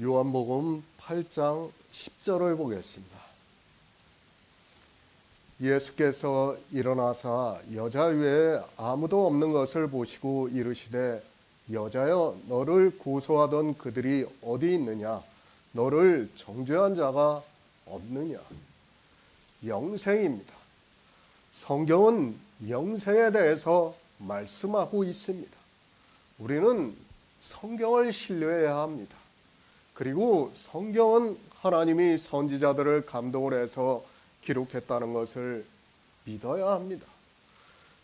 요한복음 8장 10절을 보겠습니다. 예수께서 일어나사 여자 외에 아무도 없는 것을 보시고 이르시되 여자여 너를 고소하던 그들이 어디 있느냐 너를 정죄한 자가 없느냐. 영생입니다. 성경은 영생에 대해서 말씀하고 있습니다. 우리는 성경을 신뢰해야 합니다. 그리고 성경은 하나님이 선지자들을 감동을 해서 기록했다는 것을 믿어야 합니다.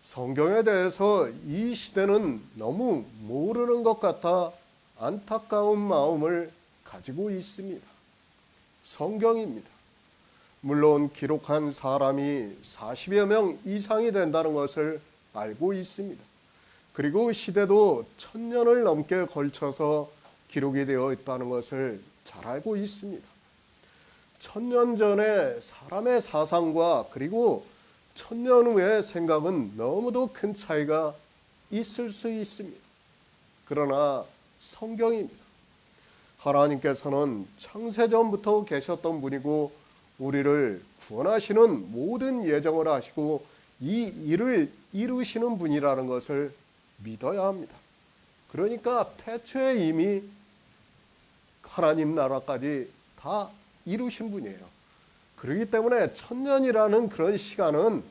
성경에 대해서 이 시대는 너무 모르는 것 같아 안타까운 마음을 가지고 있습니다. 성경입니다. 물론 기록한 사람이 40여 명 이상이 된다는 것을 알고 있습니다. 그리고 시대도 1000년을 넘게 걸쳐서 기록이 되어 있다는 것을 잘 알고 있습니다. 1000년 전에 사람의 사상과 그리고 1000년 후의 생각은 너무도 큰 차이가 있을 수 있습니다. 그러나 성경입니다. 하나님께서는 창세전부터 계셨던 분이고 우리를 구원하시는 모든 예정을 하시고 이 일을 이루시는 분이라는 것을 믿어야 합니다. 그러니까 태초에 이미 하나님 나라까지 다 이루신 분이에요. 그렇기 때문에 1000년이라는 그런 시간은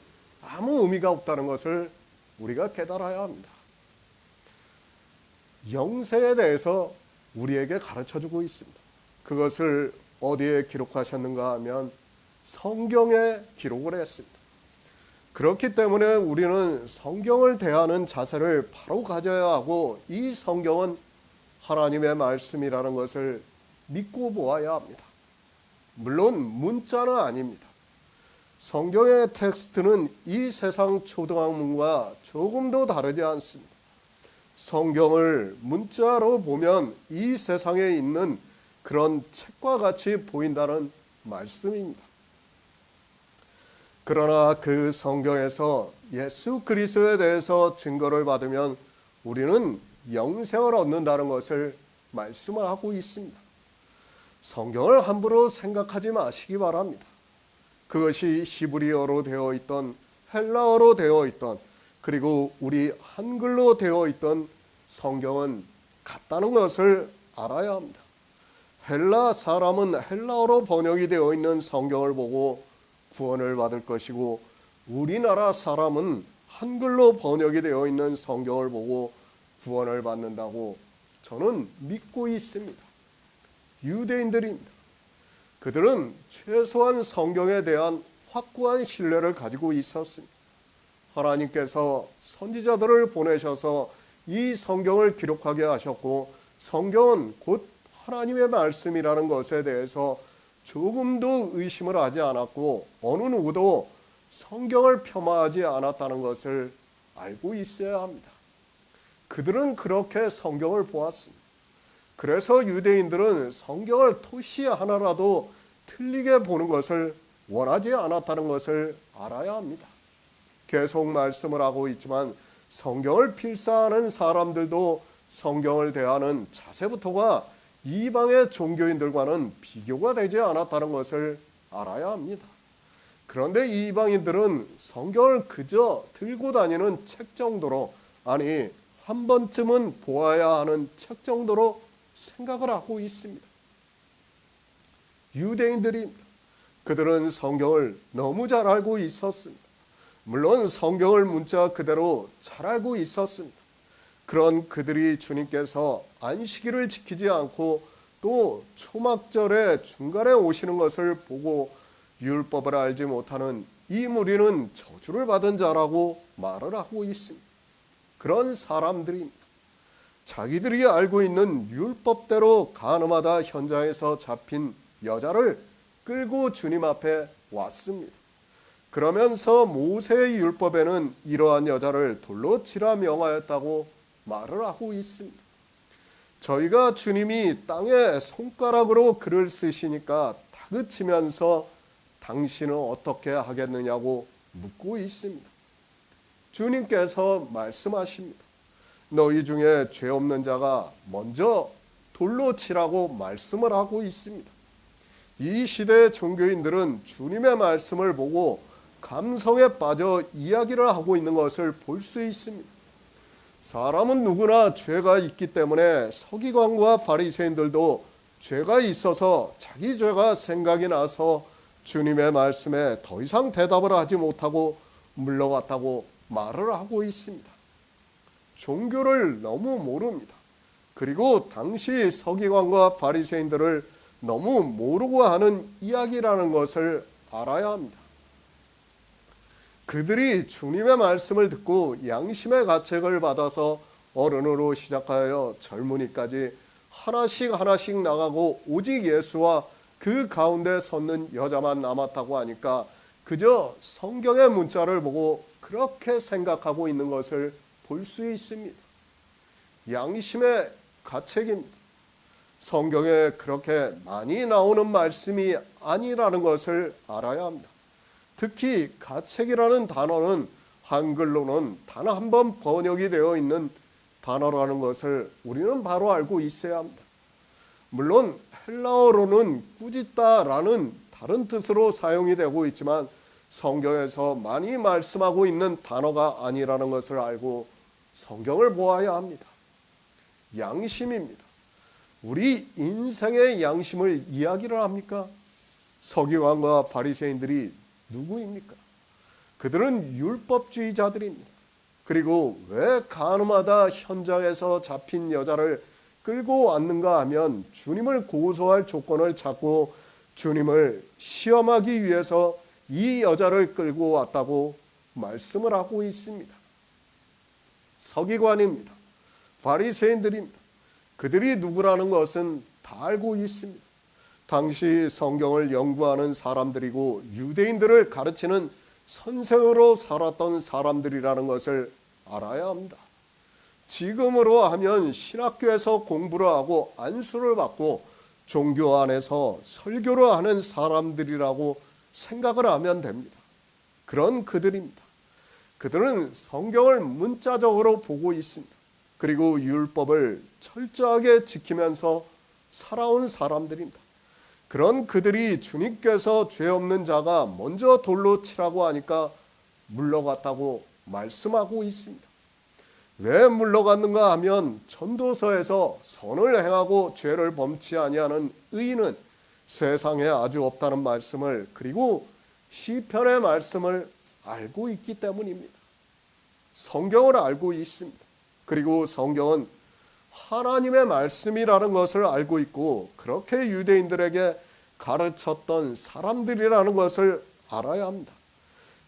아무 의미가 없다는 것을 우리가 깨달아야 합니다. 영생에 대해서 우리에게 가르쳐주고 있습니다. 그것을 어디에 기록하셨는가 하면 성경에 기록을 했습니다. 그렇기 때문에 우리는 성경을 대하는 자세를 바로 가져야 하고 이 성경은 하나님의 말씀이라는 것을 믿고 보아야 합니다. 물론 문자는 아닙니다. 성경의 텍스트는 이 세상 초등학문과 조금도 다르지 않습니다. 성경을 문자로 보면 이 세상에 있는 그런 책과 같이 보인다는 말씀입니다. 그러나 그 성경에서 예수 그리스도에 대해서 증거를 받으면 우리는 영생을 얻는다는 것을 말씀을 하고 있습니다. 성경을 함부로 생각하지 마시기 바랍니다. 그것이 히브리어로 되어 있던 헬라어로 되어 있던 그리고 우리 한글로 되어 있던 성경은 같다는 것을 알아야 합니다. 헬라 사람은 헬라어로 번역이 되어 있는 성경을 보고 구원을 받을 것이고 우리나라 사람은 한글로 번역이 되어 있는 성경을 보고 구원을 받는다고 저는 믿고 있습니다. 유대인들입니다. 그들은 최소한 성경에 대한 확고한 신뢰를 가지고 있었습니다. 하나님께서 선지자들을 보내셔서 이 성경을 기록하게 하셨고 성경은 곧 하나님의 말씀이라는 것에 대해서 조금도 의심을 하지 않았고 어느 누구도 성경을 폄하하지 않았다는 것을 알고 있어야 합니다. 그들은 그렇게 성경을 보았습니다. 그래서 유대인들은 성경을 토시 하나라도 틀리게 보는 것을 원하지 않았다는 것을 알아야 합니다. 계속 말씀을 하고 있지만 성경을 필사하는 사람들도 성경을 대하는 자세부터가 이방의 종교인들과는 비교가 되지 않았다는 것을 알아야 합니다. 그런데 이방인들은 성경을 그저 들고 다니는 책 정도로 아니 한 번쯤은 보아야 하는 책 정도로 생각을 하고 있습니다. 유대인들입니다. 그들은 성경을 너무 잘 알고 있었습니다. 물론 성경을 문자 그대로 잘 알고 있었습니다. 그런 그들이 주님께서 안식일을 지키지 않고 또 초막절의 중간에 오시는 것을 보고 율법을 알지 못하는 이 무리는 저주를 받은 자라고 말을 하고 있습니다. 그런 사람들입니다. 자기들이 알고 있는 율법대로 가늠하다 현장에서 잡힌 여자를 끌고 주님 앞에 왔습니다. 그러면서 모세의 율법에는 이러한 여자를 돌로 치라 명하였다고 말을 하고 있습니다. 저희가 주님이 땅에 손가락으로 글을 쓰시니까 다그치면서 당신은 어떻게 하겠느냐고 묻고 있습니다. 주님께서 말씀하십니다. 너희 중에 죄 없는 자가 먼저 돌로 치라고 말씀을 하고 있습니다. 이 시대의 종교인들은 주님의 말씀을 보고 감성에 빠져 이야기를 하고 있는 것을 볼 수 있습니다. 사람은 누구나 죄가 있기 때문에 서기관과 바리새인들도 죄가 있어서 자기 죄가 생각이 나서 주님의 말씀에 더 이상 대답을 하지 못하고 물러갔다고 말을 하고 있습니다. 종교를 너무 모릅니다. 그리고 당시 서기관과 바리새인들을 너무 모르고 하는 이야기라는 것을 알아야 합니다. 그들이 주님의 말씀을 듣고 양심의 가책을 받아서 어른으로 시작하여 젊은이까지 하나씩 나가고 오직 예수와 그 가운데 섰는 여자만 남았다고 하니까 그저 성경의 문자를 보고 그렇게 생각하고 있는 것을 볼 수 있습니다. 양심의 가책입니다. 성경에 그렇게 많이 나오는 말씀이 아니라는 것을 알아야 합니다. 특히 가책이라는 단어는 한글로는 단 한 번 번역이 되어 있는 단어라는 것을 우리는 바로 알고 있어야 합니다. 물론 헬라어로는 꾸짖다라는 다른 뜻으로 사용이 되고 있지만 성경에서 많이 말씀하고 있는 단어가 아니라는 것을 알고 성경을 보아야 합니다. 양심입니다. 우리 인생의 양심을 이야기를 합니까? 서기관과 바리새인들이 누구입니까? 그들은 율법주의자들입니다. 그리고 왜 가늠하다 현장에서 잡힌 여자를 끌고 왔는가 하면 주님을 고소할 조건을 찾고 주님을 시험하기 위해서 이 여자를 끌고 왔다고 말씀을 하고 있습니다. 서기관입니다. 바리새인들입니다. 그들이 누구라는 것은 다 알고 있습니다. 당시 성경을 연구하는 사람들이고 유대인들을 가르치는 선생으로 살았던 사람들이라는 것을 알아야 합니다. 지금으로 하면 신학교에서 공부를 하고 안수를 받고 종교 안에서 설교를 하는 사람들이라고 생각을 하면 됩니다. 그런 그들입니다. 그들은 성경을 문자적으로 보고 있습니다. 그리고 율법을 철저하게 지키면서 살아온 사람들입니다. 그런 그들이 주님께서 죄 없는 자가 먼저 돌로 치라고 하니까 물러갔다고 말씀하고 있습니다. 왜 물러갔는가 하면 전도서에서 선을 행하고 죄를 범치 아니하는 의인은 세상에 아주 없다는 말씀을, 그리고 시편의 말씀을 알고 있기 때문입니다. 성경을 알고 있습니다. 그리고 성경은 하나님의 말씀이라는 것을 알고 있고 그렇게 유대인들에게 가르쳤던 사람들이라는 것을 알아야 합니다.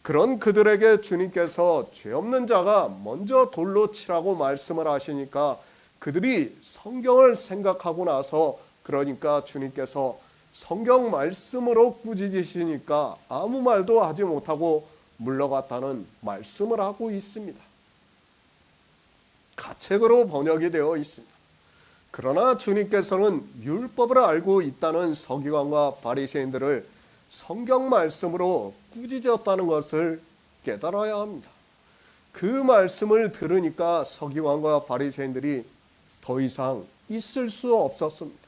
그런 그들에게 주님께서 죄 없는 자가 먼저 돌로 치라고 말씀을 하시니까 그들이 성경을 생각하고 나서, 그러니까 주님께서 성경 말씀으로 꾸짖으시니까 아무 말도 하지 못하고 물러갔다는 말씀을 하고 있습니다. 가책으로 번역이 되어 있습니다. 그러나 주님께서는 율법을 알고 있다는 서기관과 바리새인들을 성경 말씀으로 꾸짖었다는 것을 깨달아야 합니다. 그 말씀을 들으니까 서기관과 바리새인들이 더 이상 있을 수 없었습니다.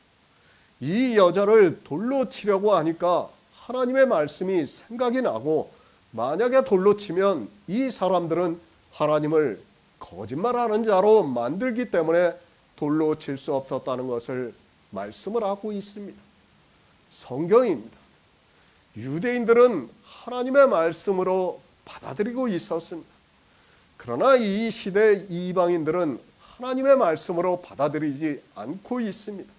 이 여자를 돌로 치려고 하니까 하나님의 말씀이 생각이 나고, 만약에 돌로 치면 이 사람들은 하나님을 거짓말하는 자로 만들기 때문에 돌로 칠 수 없었다는 것을 말씀을 하고 있습니다. 성경입니다. 유대인들은 하나님의 말씀으로 받아들이고 있었습니다. 그러나 이 시대 이방인들은 하나님의 말씀으로 받아들이지 않고 있습니다.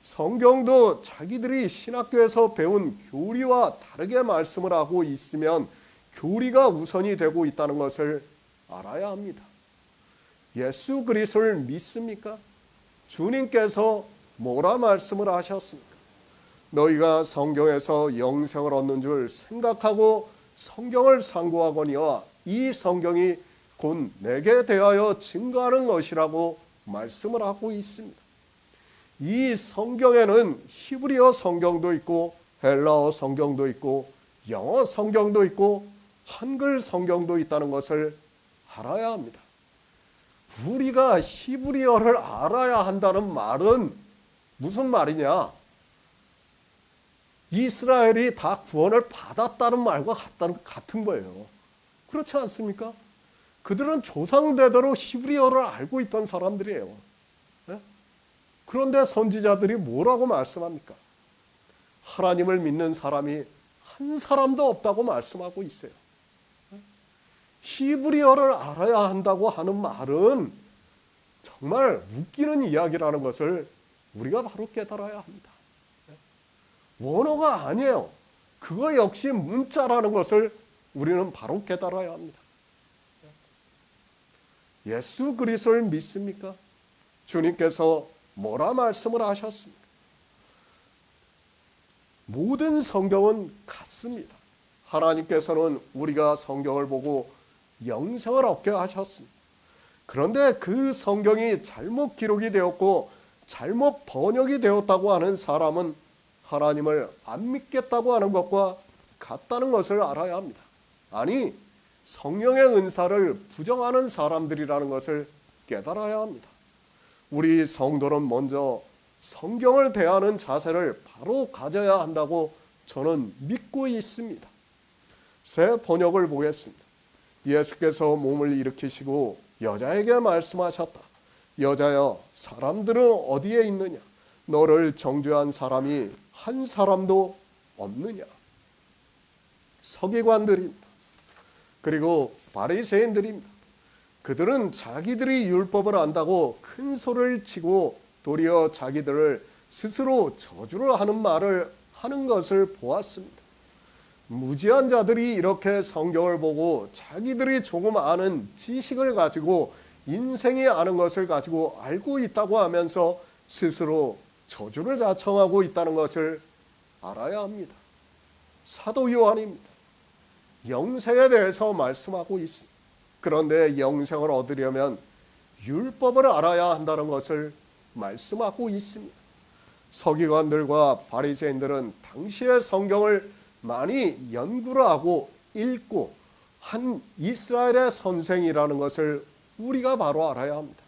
성경도 자기들이 신학교에서 배운 교리와 다르게 말씀을 하고 있으면 교리가 우선이 되고 있다는 것을 알아야 합니다. 예수 그리스도를 믿습니까? 주님께서 뭐라 말씀을 하셨습니까? 너희가 성경에서 영생을 얻는 줄 생각하고 성경을 상고하거니와 이 성경이 곧 내게 대하여 증거하는 것이라고 말씀을 하고 있습니다. 이 성경에는 히브리어 성경도 있고 헬라어 성경도 있고 영어 성경도 있고 한글 성경도 있다는 것을 알아야 합니다. 우리가 히브리어를 알아야 한다는 말은 무슨 말이냐? 이스라엘이 다 구원을 받았다는 말과 같은 거예요. 그렇지 않습니까? 그들은 조상대대로 히브리어를 알고 있던 사람들이에요. 네? 그런데 선지자들이 뭐라고 말씀합니까? 하나님을 믿는 사람이 한 사람도 없다고 말씀하고 있어요. 히브리어를 알아야 한다고 하는 말은 정말 웃기는 이야기라는 것을 우리가 바로 깨달아야 합니다. 원어가 아니에요. 그거 역시 문자라는 것을 우리는 바로 깨달아야 합니다. 예수 그리스도를 믿습니까? 주님께서 뭐라 말씀을 하셨습니까? 모든 성경은 같습니다. 하나님께서는 우리가 성경을 보고 영생을 얻게 하셨습니다. 그런데 그 성경이 잘못 기록이 되었고 잘못 번역이 되었다고 하는 사람은 하나님을 안 믿겠다고 하는 것과 같다는 것을 알아야 합니다. 아니, 성령의 은사를 부정하는 사람들이라는 것을 깨달아야 합니다. 우리 성도는 먼저 성경을 대하는 자세를 바로 가져야 한다고 저는 믿고 있습니다. 새 번역을 보겠습니다. 예수께서 몸을 일으키시고 여자에게 말씀하셨다. 여자여, 사람들은 어디에 있느냐? 너를 정죄한 사람이 한 사람도 없느냐? 서기관들입니다. 그리고 바리새인들입니다. 그들은 자기들이 율법을 안다고 큰 소리를 치고 도리어 자기들을 스스로 저주를 하는 말을 하는 것을 보았습니다. 무지한 자들이 이렇게 성경을 보고 자기들이 조금 아는 지식을 가지고 인생이 아는 것을 가지고 알고 있다고 하면서 스스로 저주를 자청하고 있다는 것을 알아야 합니다. 사도 요한입니다. 영생에 대해서 말씀하고 있습니다. 그런데 영생을 얻으려면 율법을 알아야 한다는 것을 말씀하고 있습니다. 서기관들과 바리새인들은 당시의 성경을 많이 연구를 하고 읽고 한 이스라엘의 선생이라는 것을 우리가 바로 알아야 합니다.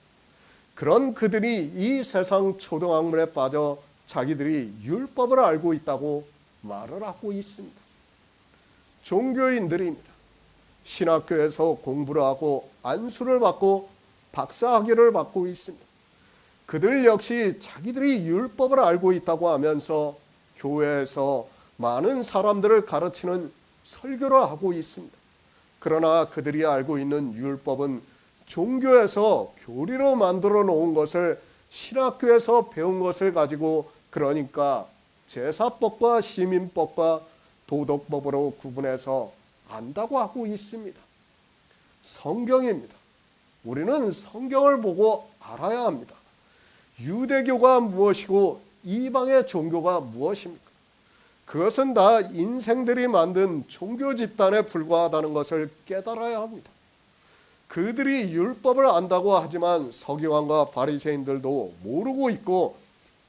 그런 그들이 이 세상 초등학문에 빠져 자기들이 율법을 알고 있다고 말을 하고 있습니다. 종교인들입니다. 신학교에서 공부를 하고 안수를 받고 박사학위를 받고 있습니다. 그들 역시 자기들이 율법을 알고 있다고 하면서 교회에서 많은 사람들을 가르치는 설교를 하고 있습니다. 그러나 그들이 알고 있는 율법은 종교에서 교리로 만들어 놓은 것을 신학교에서 배운 것을 가지고, 그러니까 제사법과 시민법과 도덕법으로 구분해서 안다고 하고 있습니다. 성경입니다. 우리는 성경을 보고 알아야 합니다. 유대교가 무엇이고 이방의 종교가 무엇입니까? 그것은 다 인생들이 만든 종교 집단에 불과하다는 것을 깨달아야 합니다. 그들이 율법을 안다고 하지만 서기관과 바리새인들도 모르고 있고,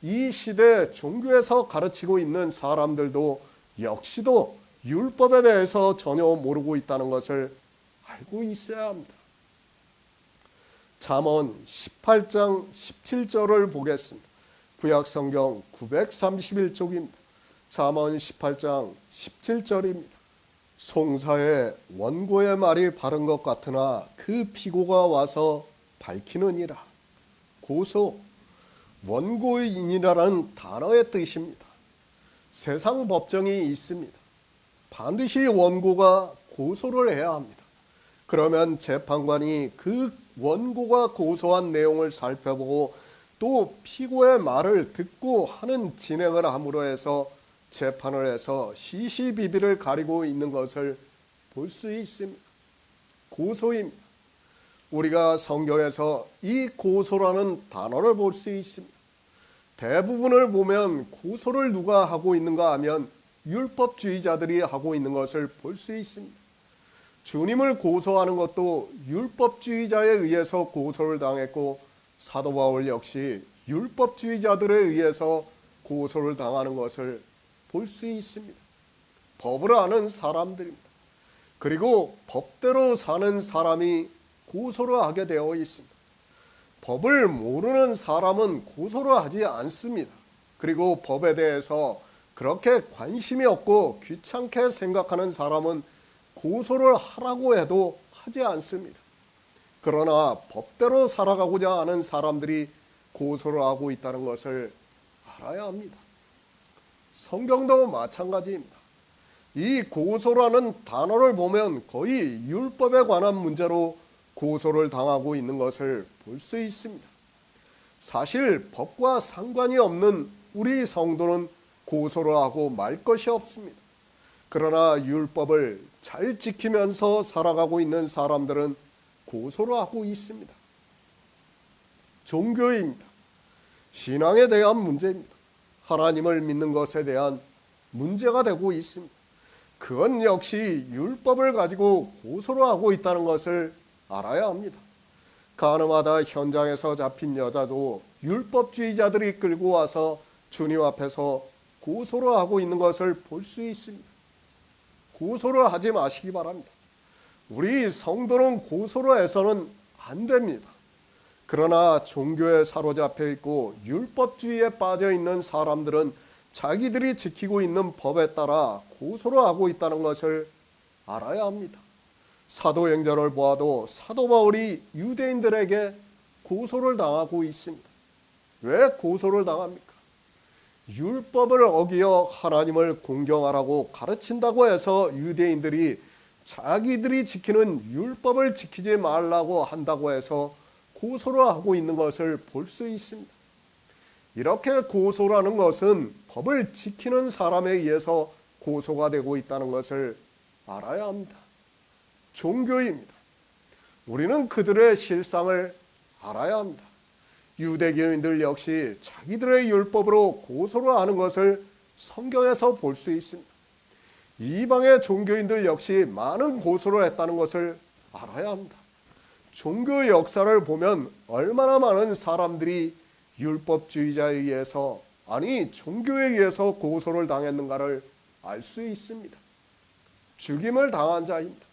이 시대 종교에서 가르치고 있는 사람들도 역시도 율법에 대해서 전혀 모르고 있다는 것을 알고 있어야 합니다. 잠언 18장 17절을 보겠습니다. 구약성경 931쪽입니다. 잠언 18장 17절입니다. 송사의 원고의 말이 바른 것 같으나 그 피고가 와서 밝히느니라. 고소, 원고인이라는 단어의 뜻입니다. 세상 법정이 있습니다. 반드시 원고가 고소를 해야 합니다. 그러면 재판관이 그 원고가 고소한 내용을 살펴보고 또 피고의 말을 듣고 하는 진행을 함으로 해서 재판을 해서 시시비비를 가리고 있는 것을 볼 수 있습니다. 고소입니다. 우리가 성경에서 이 고소라는 단어를 볼 수 있습니다. 대부분을 보면 고소를 누가 하고 있는가 하면 율법주의자들이 하고 있는 것을 볼 수 있습니다. 주님을 고소하는 것도 율법주의자에 의해서 고소를 당했고, 사도 바울 역시 율법주의자들에 의해서 고소를 당하는 것을 볼 수 있습니다. 법을 아는 사람들입니다. 그리고 법대로 사는 사람이 고소를 하게 되어 있습니다. 법을 모르는 사람은 고소를 하지 않습니다. 그리고 법에 대해서 그렇게 관심이 없고 귀찮게 생각하는 사람은 고소를 하라고 해도 하지 않습니다. 그러나 법대로 살아가고자 하는 사람들이 고소를 하고 있다는 것을 알아야 합니다. 성경도 마찬가지입니다. 이 고소라는 단어를 보면 거의 율법에 관한 문제로 고소를 당하고 있는 것을 볼 수 있습니다. 사실 법과 상관이 없는 우리 성도는 고소를 하고 말 것이 없습니다. 그러나 율법을 잘 지키면서 살아가고 있는 사람들은 고소를 하고 있습니다. 종교입니다. 신앙에 대한 문제입니다. 하나님을 믿는 것에 대한 문제가 되고 있습니다. 그건 역시 율법을 가지고 고소를 하고 있다는 것을 알아야 합니다. 가늠하다 현장에서 잡힌 여자도 율법주의자들이 끌고 와서 주님 앞에서 고소를 하고 있는 것을 볼 수 있습니다. 고소를 하지 마시기 바랍니다. 우리 성도는 고소를 해서는 안 됩니다. 그러나 종교에 사로잡혀 있고 율법주의에 빠져 있는 사람들은 자기들이 지키고 있는 법에 따라 고소를 하고 있다는 것을 알아야 합니다. 사도행전을 보아도 사도 바울이 유대인들에게 고소를 당하고 있습니다. 왜 고소를 당합니까? 율법을 어기어 하나님을 공경하라고 가르친다고 해서 유대인들이 자기들이 지키는 율법을 지키지 말라고 한다고 해서 고소를 하고 있는 것을 볼 수 있습니다. 이렇게 고소라는 것은 법을 지키는 사람에 의해서 고소가 되고 있다는 것을 알아야 합니다. 종교입니다. 우리는 그들의 실상을 알아야 합니다. 유대교인들 역시 자기들의 율법으로 고소를 하는 것을 성경에서 볼 수 있습니다. 이방의 종교인들 역시 많은 고소를 했다는 것을 알아야 합니다. 종교 역사를 보면 얼마나 많은 사람들이 율법주의자에 의해서, 아니 종교에 의해서 고소를 당했는가를 알 수 있습니다. 죽임을 당한 자입니다.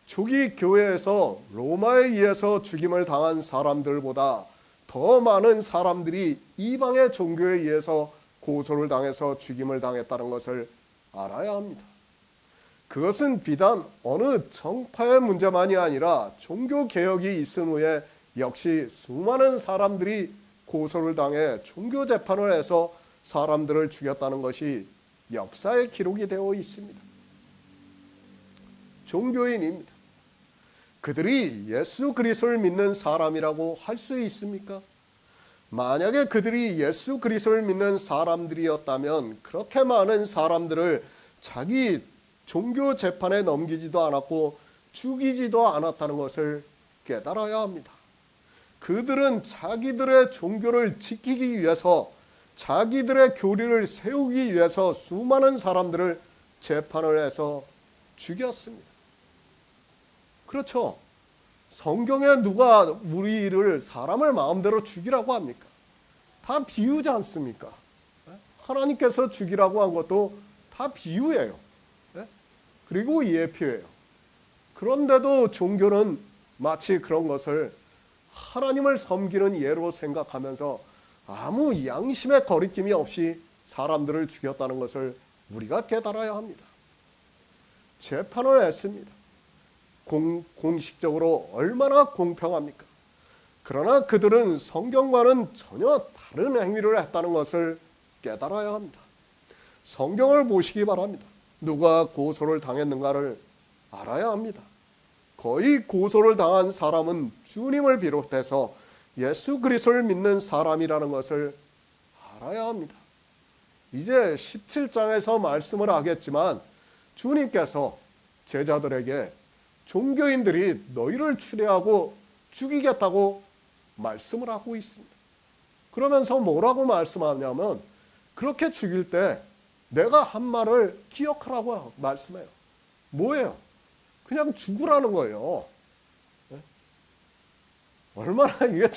초기 교회에서 로마에 의해서 죽임을 당한 사람들보다 더 많은 사람들이 이방의 종교에 의해서 고소를 당해서 죽임을 당했다는 것을 알아야 합니다. 그것은 비단 어느 정파의 문제만이 아니라 종교개혁이 있은 후에 역시 수많은 사람들이 고소를 당해 종교재판을 해서 사람들을 죽였다는 것이 역사에 기록이 되어 있습니다. 종교인입니다. 그들이 예수 그리스도를 믿는 사람이라고 할 수 있습니까? 만약에 그들이 예수 그리스도를 믿는 사람들이었다면 그렇게 많은 사람들을 자기 종교 재판에 넘기지도 않았고 죽이지도 않았다는 것을 깨달아야 합니다. 그들은 자기들의 종교를 지키기 위해서, 자기들의 교리를 세우기 위해서 수많은 사람들을 재판을 해서 죽였습니다. 그렇죠. 성경에 누가 우리를, 사람을 마음대로 죽이라고 합니까? 다 비유지 않습니까? 하나님께서 죽이라고 한 것도 다 비유예요. 그리고 예표예요. 그런데도 종교는 마치 그런 것을 하나님을 섬기는 예로 생각하면서 아무 양심의 거리낌이 없이 사람들을 죽였다는 것을 우리가 깨달아야 합니다. 재판을 했습니다. 공식적으로 얼마나 공평합니까? 그러나 그들은 성경과는 전혀 다른 행위를 했다는 것을 깨달아야 합니다. 성경을 보시기 바랍니다. 누가 고소를 당했는가를 알아야 합니다. 거의 고소를 당한 사람은 주님을 비롯해서 예수 그리스도를 믿는 사람이라는 것을 알아야 합니다. 이제 17장에서 말씀을 하겠지만 주님께서 제자들에게 종교인들이 너희를 추리하고 죽이겠다고 말씀을 하고 있습니다. 그러면서 뭐라고 말씀하냐면 그렇게 죽일 때 내가 한 말을 기억하라고 말씀해요. 뭐예요? 그냥 죽으라는 거예요. 얼마나 이게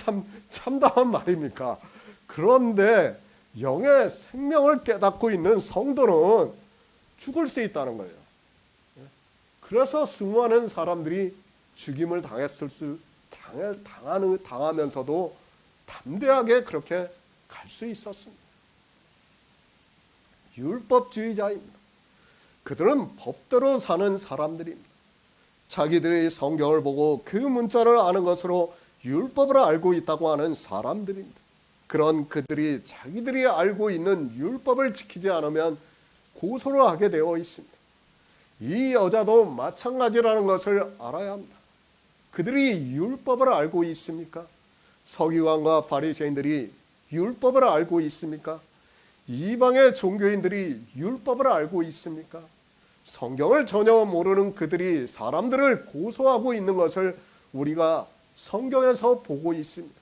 참담한 말입니까? 그런데 영의 생명을 깨닫고 있는 성도는 죽을 수 있다는 거예요. 그래서 수많은 사람들이 죽임을 당하면서도 담대하게 그렇게 갈 수 있었습니다. 율법주의자입니다. 그들은 법대로 사는 사람들입니다. 자기들이 성경을 보고 그 문자를 아는 것으로 율법을 알고 있다고 하는 사람들입니다. 그런 그들이 자기들이 알고 있는 율법을 지키지 않으면 고소를 하게 되어 있습니다. 이 여자도 마찬가지라는 것을 알아야 합니다. 그들이 율법을 알고 있습니까? 서기관과 바리새인들이 율법을 알고 있습니까? 이방의 종교인들이 율법을 알고 있습니까? 성경을 전혀 모르는 그들이 사람들을 고소하고 있는 것을 우리가 성경에서 보고 있습니다.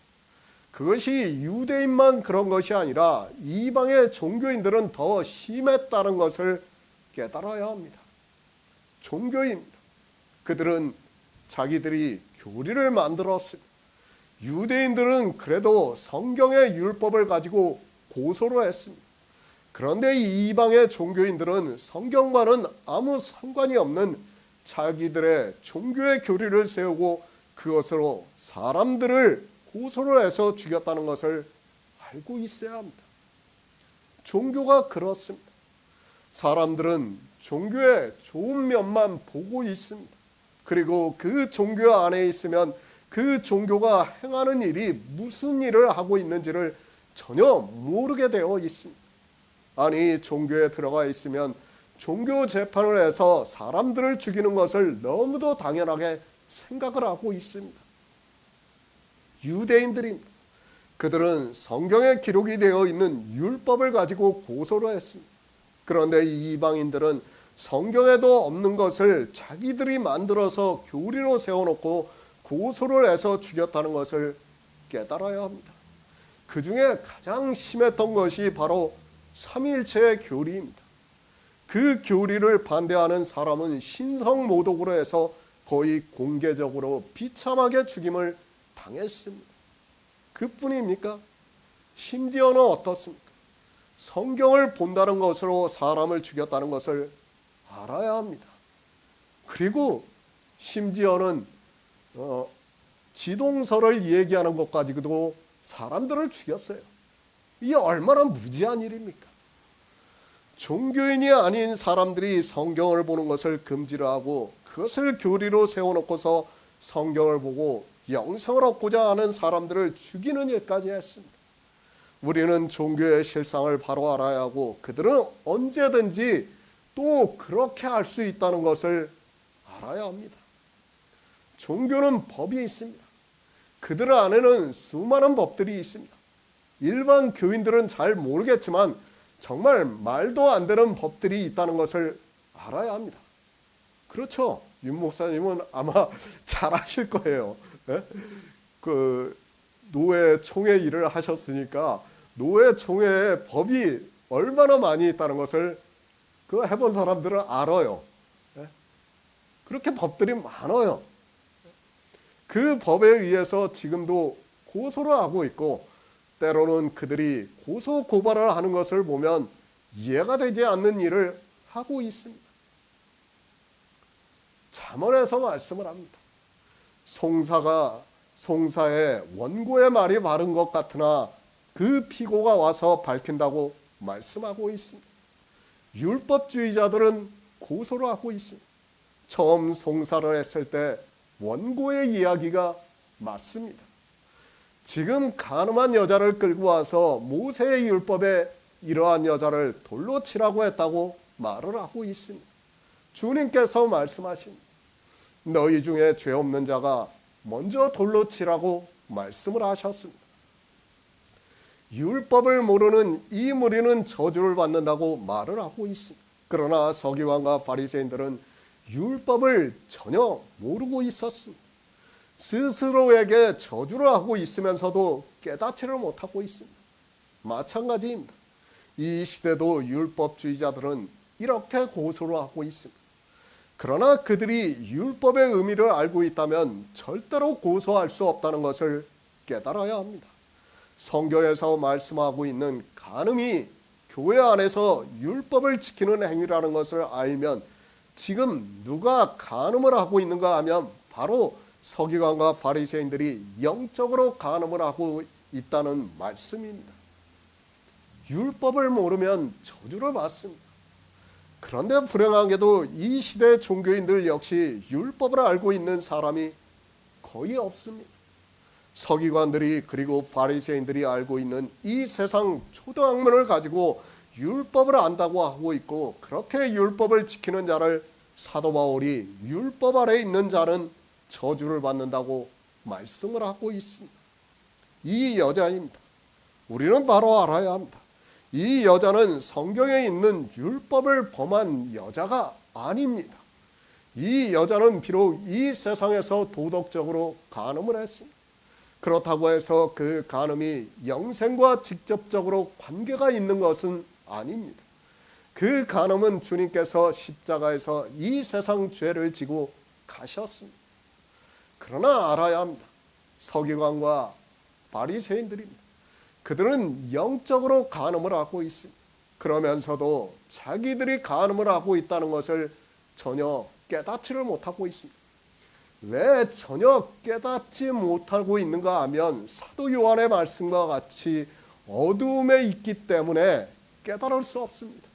그것이 유대인만 그런 것이 아니라 이방의 종교인들은 더 심했다는 것을 깨달아야 합니다. 종교인입니다. 그들은 자기들이 교리를 만들었습니다. 유대인들은 그래도 성경의 율법을 가지고 고소를 했습니다. 그런데 이방의 종교인들은 성경과는 아무 상관이 없는 자기들의 종교의 교리를 세우고 그것으로 사람들을 고소를 해서 죽였다는 것을 알고 있어야 합니다. 종교가 그렇습니다. 사람들은 종교의 좋은 면만 보고 있습니다. 그리고 그 종교 안에 있으면 그 종교가 행하는 일이 무슨 일을 하고 있는지를 전혀 모르게 되어 있습니다. 아니, 종교에 들어가 있으면 종교 재판을 해서 사람들을 죽이는 것을 너무도 당연하게 생각을 하고 있습니다. 유대인들입니다. 그들은 성경에 기록이 되어 있는 율법을 가지고 고소를 했습니다. 그런데 이방인들은 성경에도 없는 것을 자기들이 만들어서 교리로 세워놓고 고소를 해서 죽였다는 것을 깨달아야 합니다. 그 중에 가장 심했던 것이 바로 삼위일체의 교리입니다. 그 교리를 반대하는 사람은 신성모독으로 해서 거의 공개적으로 비참하게 죽임을 당했습니다. 그뿐입니까? 심지어는 어떻습니까? 성경을 본다는 것으로 사람을 죽였다는 것을 알아야 합니다. 그리고 심지어는 지동설을 얘기하는 것 가지고도 사람들을 죽였어요. 이게 얼마나 무지한 일입니까? 종교인이 아닌 사람들이 성경을 보는 것을 금지를 하고 그것을 교리로 세워놓고서 성경을 보고 영생을 얻고자 하는 사람들을 죽이는 일까지 했습니다. 우리는 종교의 실상을 바로 알아야 하고 그들은 언제든지 또 그렇게 할 수 있다는 것을 알아야 합니다. 종교는 법이 있습니다. 그들 안에는 수많은 법들이 있습니다. 일반 교인들은 잘 모르겠지만 정말 말도 안 되는 법들이 있다는 것을 알아야 합니다. 그렇죠? 윤 목사님은 아마 잘 아실 거예요. 그 노회총회 일을 하셨으니까 노회총회의 법이 얼마나 많이 있다는 것을 그 해본 사람들은 알아요. 그렇게 법들이 많아요. 그 법에 의해서 지금도 고소를 하고 있고 때로는 그들이 고소 고발을 하는 것을 보면 이해가 되지 않는 일을 하고 있습니다. 잠언에서 말씀을 합니다. 송사의 원고의 말이 바른 것 같으나 그 피고가 와서 밝힌다고 말씀하고 있습니다. 율법주의자들은 고소를 하고 있습니다. 처음 송사를 했을 때 원고의 이야기가 맞습니다. 지금 간음한 여자를 끌고 와서 모세의 율법에 이러한 여자를 돌로 치라고 했다고 말을 하고 있습니다. 주님께서 말씀하십니다. 너희 중에 죄 없는 자가 먼저 돌로 치라고 말씀을 하셨습니다. 율법을 모르는 이 무리는 저주를 받는다고 말을 하고 있습니다. 그러나 서기관과 바리새인들은 율법을 전혀 모르고 있었습니다. 스스로에게 저주를 하고 있으면서도 깨닫지를 못하고 있습니다. 마찬가지입니다. 이 시대도 율법주의자들은 이렇게 고소를 하고 있습니다. 그러나 그들이 율법의 의미를 알고 있다면 절대로 고소할 수 없다는 것을 깨달아야 합니다. 성경에서 말씀하고 있는 간음이 교회 안에서 율법을 지키는 행위라는 것을 알면 지금 누가 간음을 하고 있는가 하면 바로 서기관과 바리새인들이 영적으로 간음을 하고 있다는 말씀입니다. 율법을 모르면 저주를 받습니다. 그런데 불행하게도 이 시대 종교인들 역시 율법을 알고 있는 사람이 거의 없습니다. 서기관들이 그리고 바리새인들이 알고 있는 이 세상 초등학문을 가지고 율법을 안다고 하고 있고, 그렇게 율법을 지키는 자를 사도 바울이 율법 아래 있는 자는 저주를 받는다고 말씀을 하고 있습니다. 이 여자입니다. 우리는 바로 알아야 합니다. 이 여자는 성경에 있는 율법을 범한 여자가 아닙니다. 이 여자는 비록 이 세상에서 도덕적으로 간음을 했습니다. 그렇다고 해서 그 간음이 영생과 직접적으로 관계가 있는 것은 아닙니다. 그 간음은 주님께서 십자가에서 이 세상 죄를 지고 가셨습니다. 그러나 알아야 합니다. 서기관과 바리새인들입니다. 그들은 영적으로 간음을 하고 있습니다. 그러면서도 자기들이 간음을 하고 있다는 것을 전혀 깨닫지를 못하고 있습니다. 왜 전혀 깨닫지 못하고 있는가 하면 사도 요한의 말씀과 같이 어두움에 있기 때문에 깨달을 수 없습니다.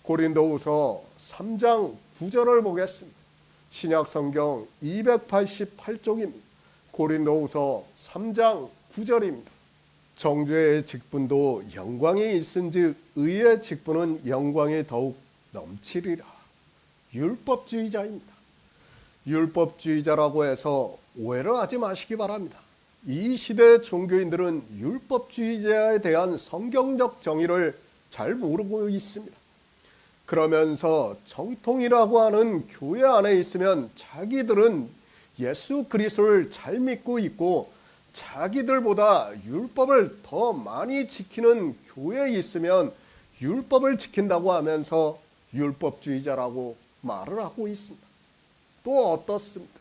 고린도후서 3장 9절을 보겠습니다. 신약성경 288쪽입니다. 고린도후서 3장 9절입니다. 정죄의 직분도 영광이 있은즉 의의 직분은 영광이 더욱 넘치리라. 율법주의자입니다. 율법주의자라고 해서 오해를 하지 마시기 바랍니다. 이 시대 종교인들은 율법주의자에 대한 성경적 정의를 잘 모르고 있습니다. 그러면서 정통이라고 하는 교회 안에 있으면 자기들은 예수 그리스도를 잘 믿고 있고, 자기들보다 율법을 더 많이 지키는 교회에 있으면 율법을 지킨다고 하면서 율법주의자라고 말을 하고 있습니다. 또 어떻습니까?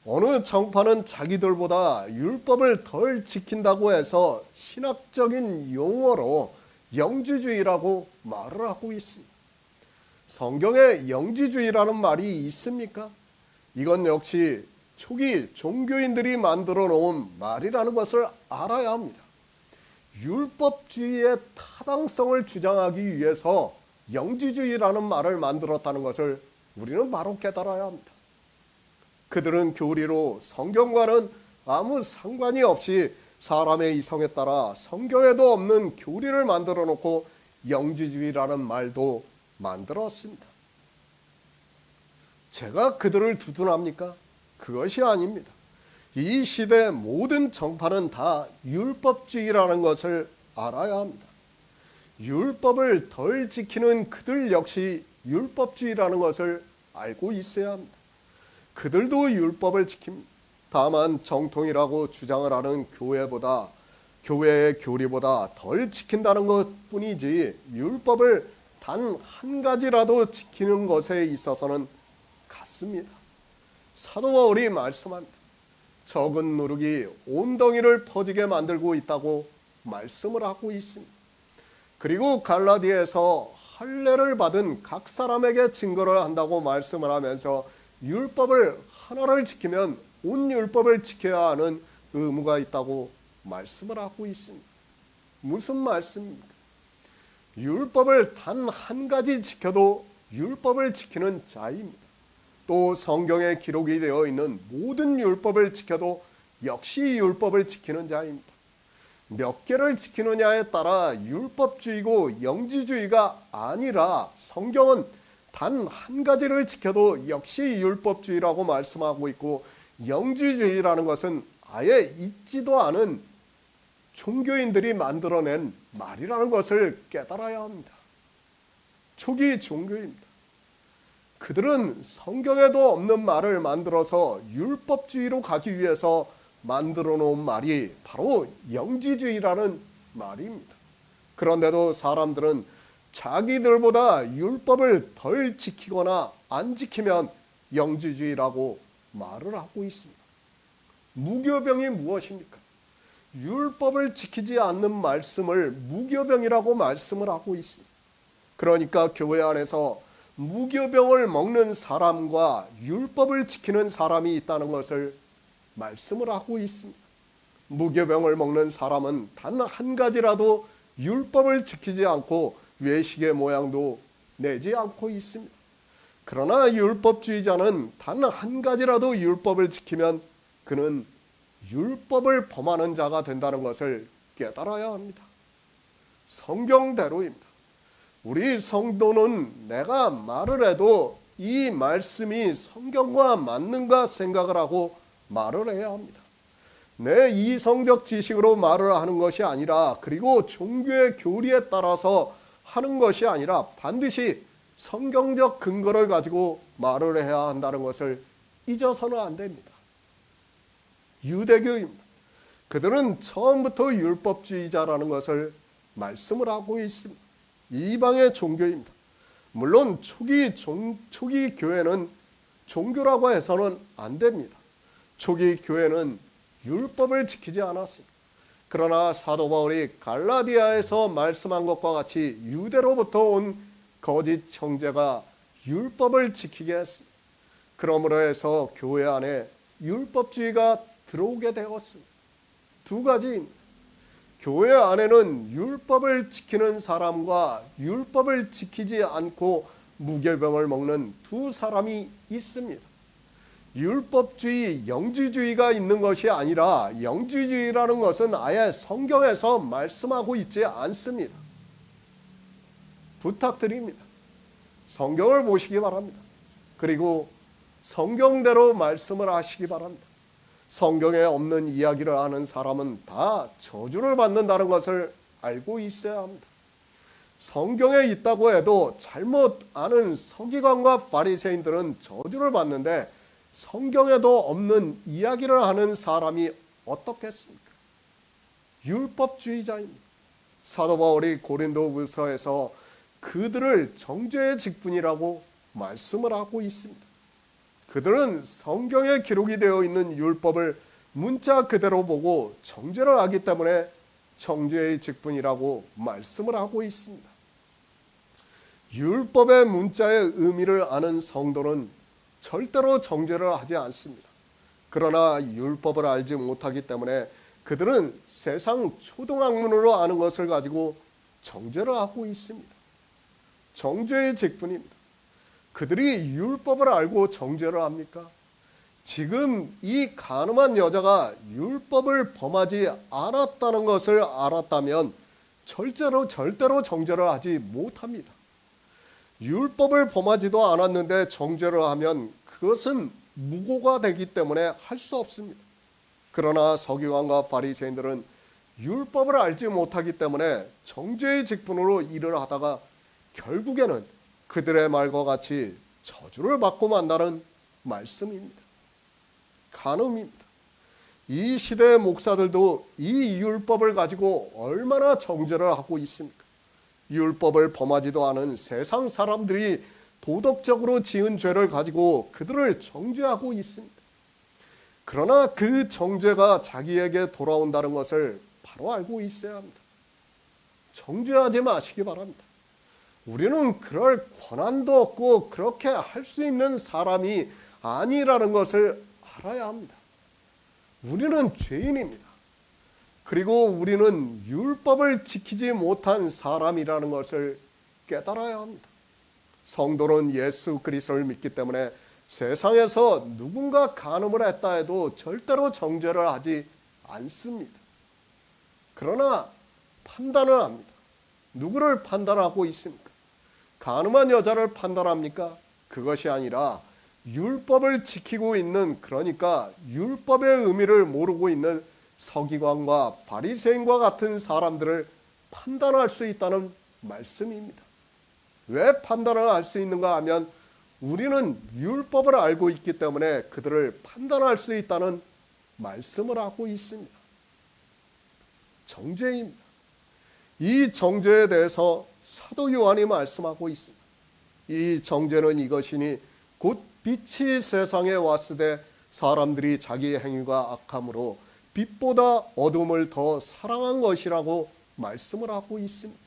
어느 정파는 자기들보다 율법을 덜 지킨다고 해서 신학적인 용어로 영지주의라고 말을 하고 있습니다. 성경에 영지주의라는 말이 있습니까? 이건 역시 초기 종교인들이 만들어 놓은 말이라는 것을 알아야 합니다. 율법주의의 타당성을 주장하기 위해서 영지주의라는 말을 만들었다는 것을 우리는 바로 깨달아야 합니다. 그들은 교리로 성경과는 아무 상관이 없이 사람의 이성에 따라 성경에도 없는 교리를 만들어 놓고 영지주의라는 말도 만들었습니다. 제가 그들을 두둔합니까? 그것이 아닙니다. 이 시대 모든 정파는 다 율법주의라는 것을 알아야 합니다. 율법을 덜 지키는 그들 역시 율법주의라는 것을 알고 있어야 합니다. 그들도 율법을 지킵니다. 다만 정통이라고 주장을 하는 교회의 교리보다 덜 지킨다는 것뿐이지 율법을 단 한 가지라도 지키는 것에 있어서는 같습니다. 사도 바울이 말씀합니다. 적은 누룩이 온덩이를 퍼지게 만들고 있다고 말씀을 하고 있습니다. 그리고 갈라디아에서 할례를 받은 각 사람에게 증거를 한다고 말씀을 하면서 율법을 하나를 지키면 온 율법을 지켜야 하는 의무가 있다고 말씀을 하고 있습니다. 무슨 말씀입니까? 율법을 단 한 가지 지켜도 율법을 지키는 자입니다. 또 성경에 기록이 되어 있는 모든 율법을 지켜도 역시 율법을 지키는 자입니다. 몇 개를 지키느냐에 따라 율법주의고 영지주의가 아니라 성경은 단 한 가지를 지켜도 역시 율법주의라고 말씀하고 있고, 영지주의라는 것은 아예 있지도 않은 종교인들이 만들어낸 말이라는 것을 깨달아야 합니다. 초기 종교입니다. 그들은 성경에도 없는 말을 만들어서 율법주의로 가기 위해서 만들어 놓은 말이 바로 영지주의라는 말입니다. 그런데도 사람들은 자기들보다 율법을 덜 지키거나 안 지키면 영지주의라고 말을 하고 있습니다. 무교병이 무엇입니까? 율법을 지키지 않는 말씀을 무교병이라고 말씀을 하고 있습니다. 그러니까 교회 안에서 무교병을 먹는 사람과 율법을 지키는 사람이 있다는 것을 말씀을 하고 있습니다. 무교병을 먹는 사람은 단 한 가지라도 율법을 지키지 않고 외식의 모양도 내지 않고 있습니다. 그러나 율법주의자는 단 한 가지라도 율법을 지키면 그는 율법을 범하는 자가 된다는 것을 깨달아야 합니다. 성경대로입니다. 우리 성도는 내가 말을 해도 이 말씀이 성경과 맞는가 생각을 하고 말을 해야 합니다. 내 이성적 지식으로 말을 하는 것이 아니라, 그리고 종교의 교리에 따라서 하는 것이 아니라 반드시 성경적 근거를 가지고 말을 해야 한다는 것을 잊어서는 안 됩니다. 유대교입니다. 그들은 처음부터 율법주의자라는 것을 말씀을 하고 있습니다. 이방의 종교입니다. 물론 초기 교회는 종교라고 해서는 안 됩니다. 초기 교회는 율법을 지키지 않았습니다. 그러나 사도 바울이 갈라디아에서 말씀한 것과 같이 유대로부터 온 거짓 형제가 율법을 지키게 했습니다. 그러므로 해서 교회 안에 율법주의가 들어오게 되었습니다. 두 가지입니다. 교회 안에는 율법을 지키는 사람과 율법을 지키지 않고 무교병을 먹는 두 사람이 있습니다. 율법주의, 영지주의가 있는 것이 아니라, 영지주의라는 것은 아예 성경에서 말씀하고 있지 않습니다. 부탁드립니다. 성경을 보시기 바랍니다. 그리고 성경대로 말씀을 하시기 바랍니다. 성경에 없는 이야기를 하는 사람은 다 저주를 받는다는 것을 알고 있어야 합니다. 성경에 있다고 해도 잘못 아는 서기관과 바리새인들은 저주를 받는데, 성경에도 없는 이야기를 하는 사람이 어떻겠습니까? 율법주의자입니다. 사도 바울이 고린도후서에서 그들을 정죄의 직분이라고 말씀을 하고 있습니다. 그들은 성경에 기록이 되어 있는 율법을 문자 그대로 보고 정죄를 하기 때문에 정죄의 직분이라고 말씀을 하고 있습니다. 율법의 문자의 의미를 아는 성도는 절대로 정죄를 하지 않습니다. 그러나 율법을 알지 못하기 때문에 그들은 세상 초등학문으로 아는 것을 가지고 정죄를 하고 있습니다. 정죄의 직분입니다. 그들이 율법을 알고 정죄를 합니까? 지금 이 간음한 여자가 율법을 범하지 않았다는 것을 알았다면 절대로 정죄를 하지 못합니다. 율법을 범하지도 않았는데 정죄를 하면 그것은 무고가 되기 때문에 할 수 없습니다. 그러나 서기관과 바리새인들은 율법을 알지 못하기 때문에 정죄의 직분으로 일을 하다가 결국에는 그들의 말과 같이 저주를 받고 만다는 말씀입니다. 간음입니다. 이 시대의 목사들도 이 율법을 가지고 얼마나 정죄를 하고 있습니까? 율법을 범하지도 않은 세상 사람들이 도덕적으로 지은 죄를 가지고 그들을 정죄하고 있습니다. 그러나 그 정죄가 자기에게 돌아온다는 것을 바로 알고 있어야 합니다. 정죄하지 마시기 바랍니다. 우리는 그럴 권한도 없고 그렇게 할 수 있는 사람이 아니라는 것을 알아야 합니다. 우리는 죄인입니다. 그리고 우리는 율법을 지키지 못한 사람이라는 것을 깨달아야 합니다. 성도는 예수 그리스도를 믿기 때문에 세상에서 누군가 간음을 했다 해도 절대로 정죄를 하지 않습니다. 그러나 판단을 합니다. 누구를 판단하고 있습니까? 간음한 여자를 판단합니까? 그것이 아니라 율법을 지키고 있는, 그러니까 율법의 의미를 모르고 있는 서기관과 바리새인과 같은 사람들을 판단할 수 있다는 말씀입니다. 왜 판단을 할 수 있는가 하면 우리는 율법을 알고 있기 때문에 그들을 판단할 수 있다는 말씀을 하고 있습니다. 정죄입니다. 이 정죄에 대해서 사도 요한이 말씀하고 있습니다. 이 정죄는 이것이니 곧 빛이 세상에 왔을 때 사람들이 자기 행위가 악함으로 빛보다 어둠을 더 사랑한 것이라고 말씀을 하고 있습니다.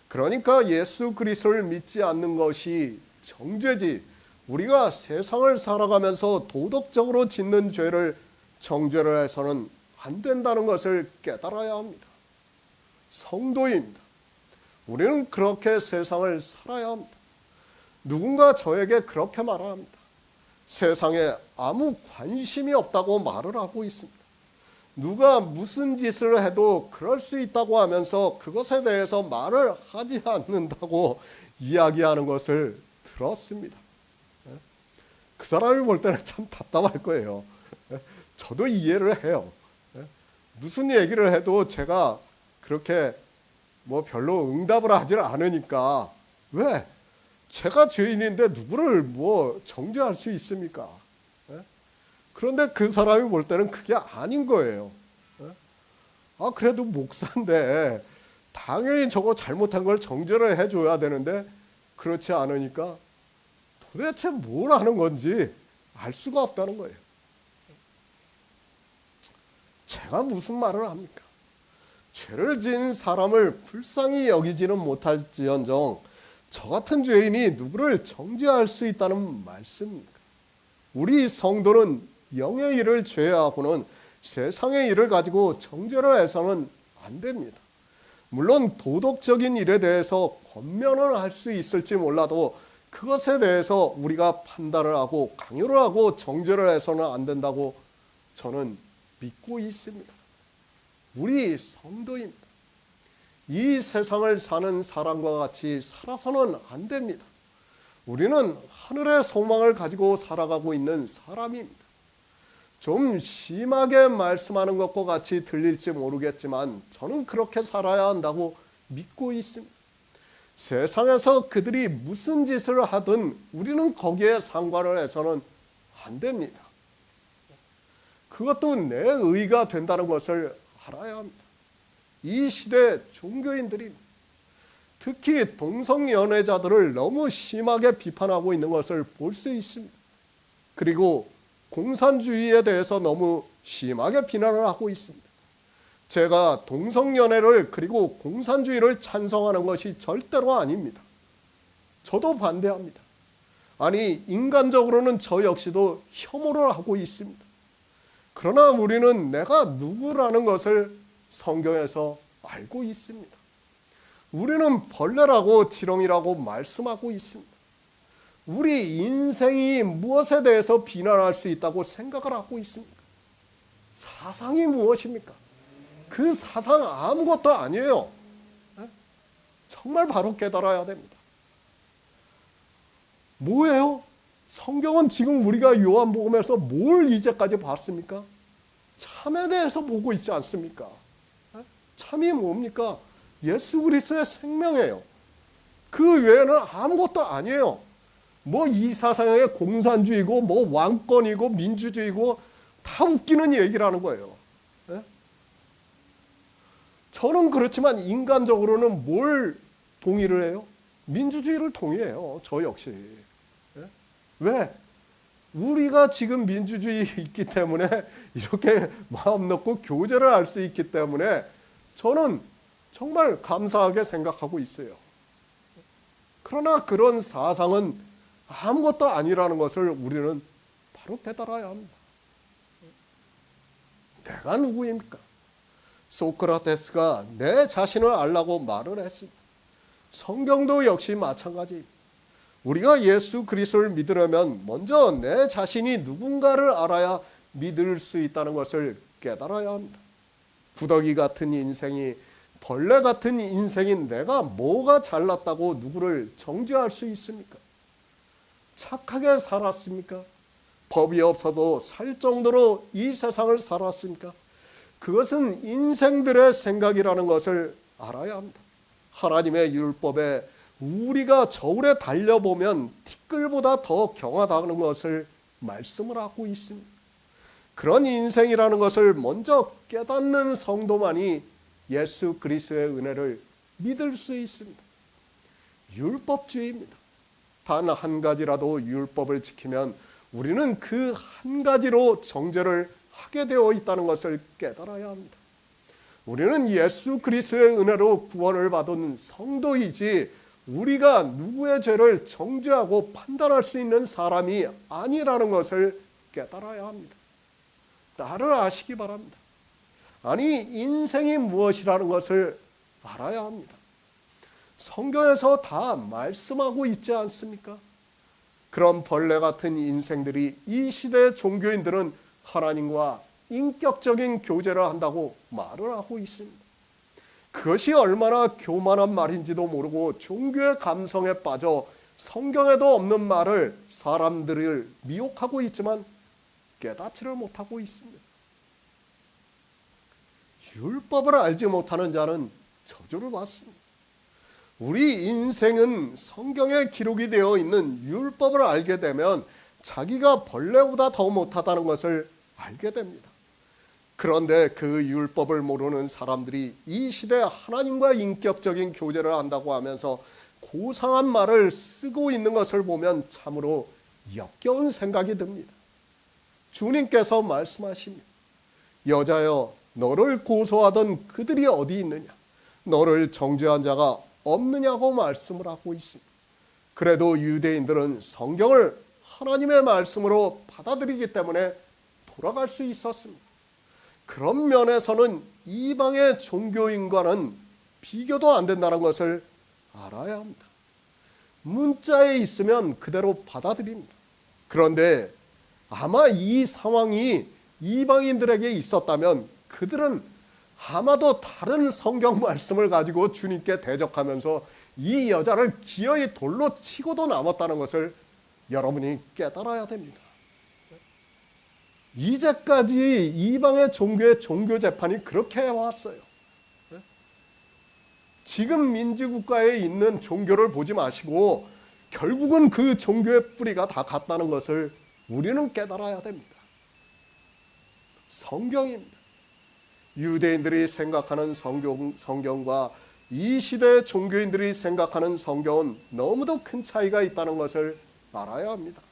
그러니까 예수 그리스도를 믿지 않는 것이 정죄지, 우리가 세상을 살아가면서 도덕적으로 짓는 죄를 정죄를 해서는 안 된다는 것을 깨달아야 합니다. 성도입니다. 우리는 그렇게 세상을 살아야 합니다. 누군가 저에게 그렇게 말합니다. 세상에 아무 관심이 없다고 말을 하고 있습니다. 누가 무슨 짓을 해도 그럴 수 있다고 하면서 그것에 대해서 말을 하지 않는다고 이야기하는 것을 들었습니다. 그 사람이 볼 때는 참 답답할 거예요. 저도 이해를 해요. 무슨 얘기를 해도 제가 그렇게 별로 응답을 하질 않으니까 왜? 제가 죄인인데 누구를 정죄할 수 있습니까? 그런데 그 사람이 볼 때는 그게 아닌 거예요. 그래도 목사인데 당연히 저거 잘못한 걸 정죄를 해줘야 되는데 그렇지 않으니까 도대체 뭘 하는 건지 알 수가 없다는 거예요. 제가 무슨 말을 합니까? 죄를 지은 사람을 불쌍히 여기지는 못할지언정 저 같은 죄인이 누구를 정죄할 수 있다는 말씀입니까? 우리 성도는 영의 일을 죄하고는 세상의 일을 가지고 정죄를 해서는 안 됩니다. 물론 도덕적인 일에 대해서 권면을 할 수 있을지 몰라도 그것에 대해서 우리가 판단을 하고 강요를 하고 정죄를 해서는 안 된다고 저는 믿고 있습니다. 우리 성도입니다. 이 세상을 사는 사람과 같이 살아서는 안 됩니다. 우리는 하늘의 소망을 가지고 살아가고 있는 사람입니다. 좀 심하게 말씀하는 것과 같이 들릴지 모르겠지만 저는 그렇게 살아야 한다고 믿고 있습니다. 세상에서 그들이 무슨 짓을 하든 우리는 거기에 상관을 해서는 안 됩니다. 그것도 내 의가 된다는 것을 알아야 합니다. 이 시대 종교인들이 특히 동성연애자들을 너무 심하게 비판하고 있는 것을 볼 수 있습니다. 그리고 공산주의에 대해서 너무 심하게 비난을 하고 있습니다. 제가 동성연애를 그리고 공산주의를 찬성하는 것이 절대로 아닙니다. 저도 반대합니다. 아니 인간적으로는 저 역시도 혐오를 하고 있습니다. 그러나 우리는 내가 누구라는 것을 성경에서 알고 있습니다. 우리는 벌레라고 지렁이라고 말씀하고 있습니다. 우리 인생이 무엇에 대해서 비난할 수 있다고 생각을 하고 있습니까? 사상이 무엇입니까? 그 사상 아무것도 아니에요. 정말 바로 깨달아야 됩니다. 뭐예요? 성경은 지금 우리가 요한복음에서 뭘 이제까지 봤습니까? 참에 대해서 보고 있지 않습니까? 참이 뭡니까? 예수 그리스도의 생명이에요. 그 외에는 아무것도 아니에요. 이 사상의 공산주의고 왕권이고 민주주의고 다 웃기는 얘기라는 거예요. 저는 그렇지만 인간적으로는 뭘 동의를 해요? 민주주의를 동의해요. 저 역시. 왜? 우리가 지금 민주주의 있기 때문에 이렇게 마음 놓고 교제를 할 수 있기 때문에 저는 정말 감사하게 생각하고 있어요. 그러나 그런 사상은 아무것도 아니라는 것을 우리는 바로 깨달아야 합니다. 내가 누구입니까? 소크라테스가 내 자신을 알라고 말을 했습니다. 성경도 역시 마찬가지입니다. 우리가 예수 그리스도를 믿으려면 먼저 내 자신이 누군가를 알아야 믿을 수 있다는 것을 깨달아야 합니다. 구더기 같은 인생이 벌레 같은 인생인 내가 뭐가 잘났다고 누구를 정죄할 수 있습니까? 착하게 살았습니까? 법이 없어도 살 정도로 이 세상을 살았습니까? 그것은 인생들의 생각이라는 것을 알아야 합니다. 하나님의 율법에 우리가 저울에 달려보면 티끌보다 더 경하다는 것을 말씀을 하고 있습니다. 그런 인생이라는 것을 먼저 깨닫는 성도만이 예수 그리스도의 은혜를 믿을 수 있습니다. 율법주의입니다. 단 한 가지라도 율법을 지키면 우리는 그 한 가지로 정죄를 하게 되어 있다는 것을 깨달아야 합니다. 우리는 예수 그리스도의 은혜로 구원을 받은 성도이지 우리가 누구의 죄를 정죄하고 판단할 수 있는 사람이 아니라는 것을 깨달아야 합니다. 나를 아시기 바랍니다. 아니 인생이 무엇이라는 것을 알아야 합니다. 성경에서 다 말씀하고 있지 않습니까? 그런 벌레 같은 인생들이 이 시대의 종교인들은 하나님과 인격적인 교제를 한다고 말을 하고 있습니다. 그것이 얼마나 교만한 말인지도 모르고 종교의 감성에 빠져 성경에도 없는 말을 사람들을 미혹하고 있지만 깨닫지를 못하고 있습니다. 율법을 알지 못하는 자는 저주를 받습니다. 우리 인생은 성경에 기록이 되어 있는 율법을 알게 되면 자기가 벌레보다 더 못하다는 것을 알게 됩니다. 그런데 그 율법을 모르는 사람들이 이 시대에 하나님과 인격적인 교제를 한다고 하면서 고상한 말을 쓰고 있는 것을 보면 참으로 역겨운 생각이 듭니다. 주님께서 말씀하십니다. 여자여, 너를 고소하던 그들이 어디 있느냐? 너를 정죄한 자가 없느냐고 말씀을 하고 있습니다. 그래도 유대인들은 성경을 하나님의 말씀으로 받아들이기 때문에 돌아갈 수 있었습니다. 그런 면에서는 이방의 종교인과는 비교도 안 된다는 것을 알아야 합니다. 문자에 있으면 그대로 받아들입니다. 그런데 아마 이 상황이 이방인들에게 있었다면 그들은 아마도 다른 성경 말씀을 가지고 주님께 대적하면서 이 여자를 기어이 돌로 치고도 남았다는 것을 여러분이 깨달아야 됩니다. 이제까지 이방의 종교의 종교 재판이 그렇게 해왔어요. 지금 민주국가에 있는 종교를 보지 마시고 결국은 그 종교의 뿌리가 다 같다는 것을 우리는 깨달아야 됩니다. 성경입니다. 유대인들이 생각하는 성경과 이 시대의 종교인들이 생각하는 성경은 너무도 큰 차이가 있다는 것을 알아야 합니다.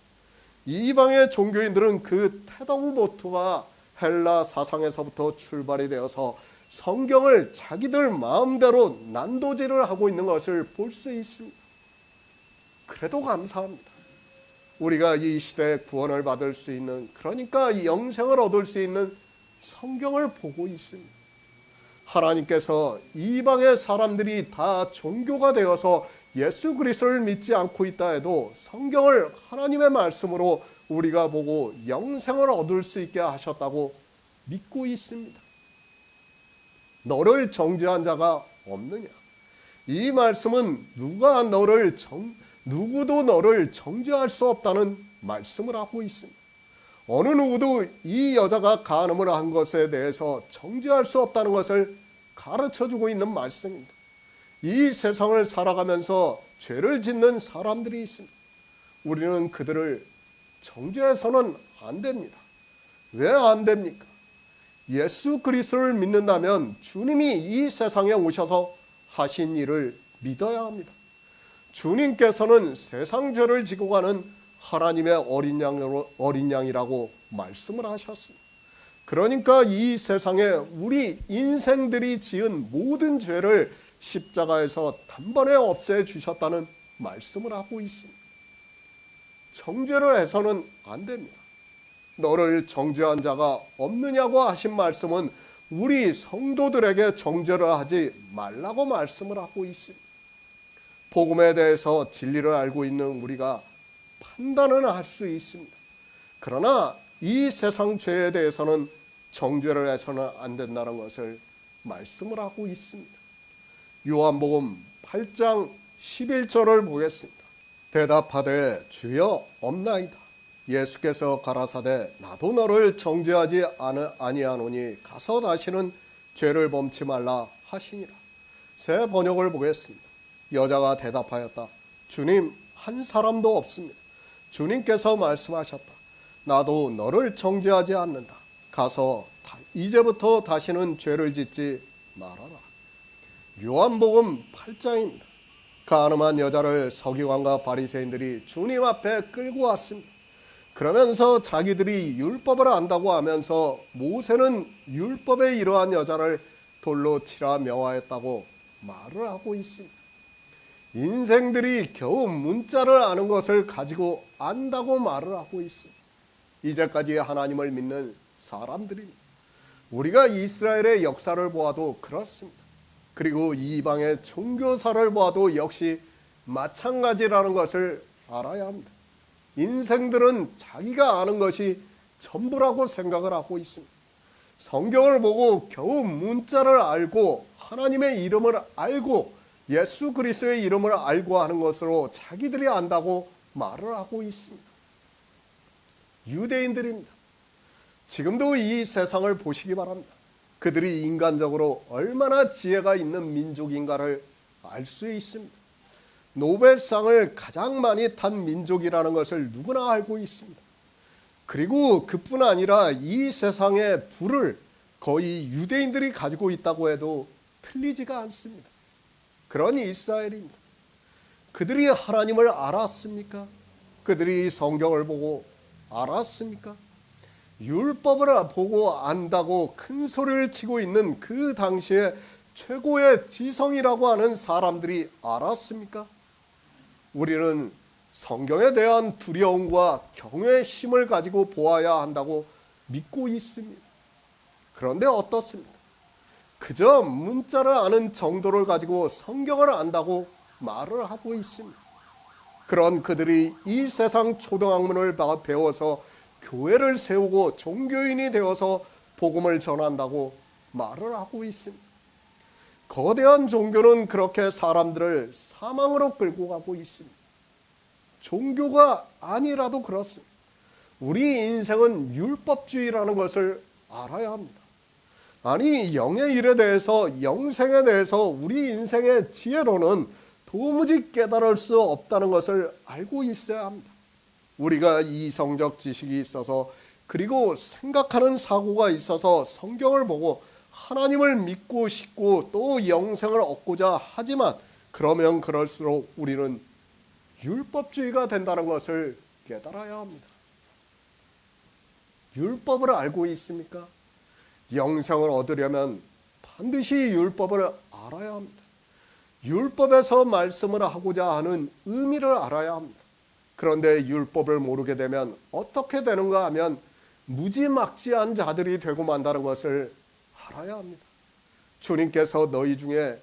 이방의 종교인들은 그 테다우모토가 헬라 사상에서부터 출발이 되어서 성경을 자기들 마음대로 난도질을 하고 있는 것을 볼 수 있습니다. 그래도 감사합니다. 우리가 이 시대에 구원을 받을 수 있는, 그러니까 영생을 얻을 수 있는 성경을 보고 있습니다. 하나님께서 이방의 사람들이 다 종교가 되어서 예수 그리스도를 믿지 않고 있다 해도 성경을 하나님의 말씀으로 우리가 보고 영생을 얻을 수 있게 하셨다고 믿고 있습니다. 너를 정죄한 자가 없느냐? 이 말씀은 누구도 너를 정죄할 수 없다는 말씀을 하고 있습니다. 어느 누구도 이 여자가 간음을 한 것에 대해서 정죄할 수 없다는 것을 가르쳐주고 있는 말씀입니다. 이 세상을 살아가면서 죄를 짓는 사람들이 있습니다. 우리는 그들을 정죄해서는 안 됩니다. 왜 안 됩니까? 예수 그리스도를 믿는다면 주님이 이 세상에 오셔서 하신 일을 믿어야 합니다. 주님께서는 세상 죄를 지고 가는 하나님의 어린 양이라고 말씀을 하셨습니다. 그러니까 이 세상에 우리 인생들이 지은 모든 죄를 십자가에서 단번에 없애주셨다는 말씀을 하고 있습니다. 정죄를 해서는 안 됩니다. 너를 정죄한 자가 없느냐고 하신 말씀은 우리 성도들에게 정죄를 하지 말라고 말씀을 하고 있습니다. 복음에 대해서 진리를 알고 있는 우리가 판단은 할 수 있습니다. 그러나 이 세상 죄에 대해서는 정죄를 해서는 안 된다는 것을 말씀을 하고 있습니다. 요한복음 8장 11절을 보겠습니다. 대답하되 주여 없나이다. 예수께서 가라사대 나도 너를 정죄하지 아니하노니 가서 다시는 죄를 범치 말라 하시니라. 새 번역을 보겠습니다. 여자가 대답하였다. 주님, 한 사람도 없습니다. 주님께서 말씀하셨다. 나도 너를 정죄하지 않는다. 가서 이제부터 다시는 죄를 짓지 말아라. 요한복음 8장입니다. 간음한 여자를 서기관과 바리새인들이 주님 앞에 끌고 왔습니다. 그러면서 자기들이 율법을 안다고 하면서 모세는 율법에 이러한 여자를 돌로 치라 명하였다고 말을 하고 있습니다. 인생들이 겨우 문자를 아는 것을 가지고 안다고 말을 하고 있습니다. 이제까지 하나님을 믿는 사람들입니다. 우리가 이스라엘의 역사를 보아도 그렇습니다. 그리고 이방의 종교사를 봐도 역시 마찬가지라는 것을 알아야 합니다. 인생들은 자기가 아는 것이 전부라고 생각을 하고 있습니다. 성경을 보고 겨우 문자를 알고 하나님의 이름을 알고 예수 그리스도의 이름을 알고 하는 것으로 자기들이 안다고 말을 하고 있습니다. 유대인들입니다. 지금도 이 세상을 보시기 바랍니다. 그들이 인간적으로 얼마나 지혜가 있는 민족인가를 알 수 있습니다. 노벨상을 가장 많이 탄 민족이라는 것을 누구나 알고 있습니다. 그리고 그뿐 아니라 이 세상의 부를 거의 유대인들이 가지고 있다고 해도 틀리지가 않습니다. 그런 이스라엘입니다. 그들이 하나님을 알았습니까? 그들이 성경을 보고 알았습니까? 율법을 보고 안다고 큰 소리를 치고 있는 그 당시에 최고의 지성이라고 하는 사람들이 알았습니까? 우리는 성경에 대한 두려움과 경외의 심을 가지고 보아야 한다고 믿고 있습니다. 그런데 어떻습니까? 그저 문자를 아는 정도를 가지고 성경을 안다고 말을 하고 있습니다. 그런 그들이 이 세상 초등학문을 배워서 교회를 세우고 종교인이 되어서 복음을 전한다고 말을 하고 있습니다. 거대한 종교는 그렇게 사람들을 사망으로 끌고 가고 있습니다. 종교가 아니라도 그렇습니다. 우리 인생은 율법주의라는 것을 알아야 합니다. 아니, 영의 일에 대해서, 영생에 대해서 우리 인생의 지혜로는 도무지 깨달을 수 없다는 것을 알고 있어야 합니다. 우리가 이성적 지식이 있어서 그리고 생각하는 사고가 있어서 성경을 보고 하나님을 믿고 싶고 또 영생을 얻고자 하지만 그러면 그럴수록 우리는 율법주의가 된다는 것을 깨달아야 합니다. 율법을 알고 있습니까? 영생을 얻으려면 반드시 율법을 알아야 합니다. 율법에서 말씀을 하고자 하는 의미를 알아야 합니다. 그런데 율법을 모르게 되면 어떻게 되는가 하면 무지막지한 자들이 되고 만다는 것을 알아야 합니다. 주님께서 너희 중에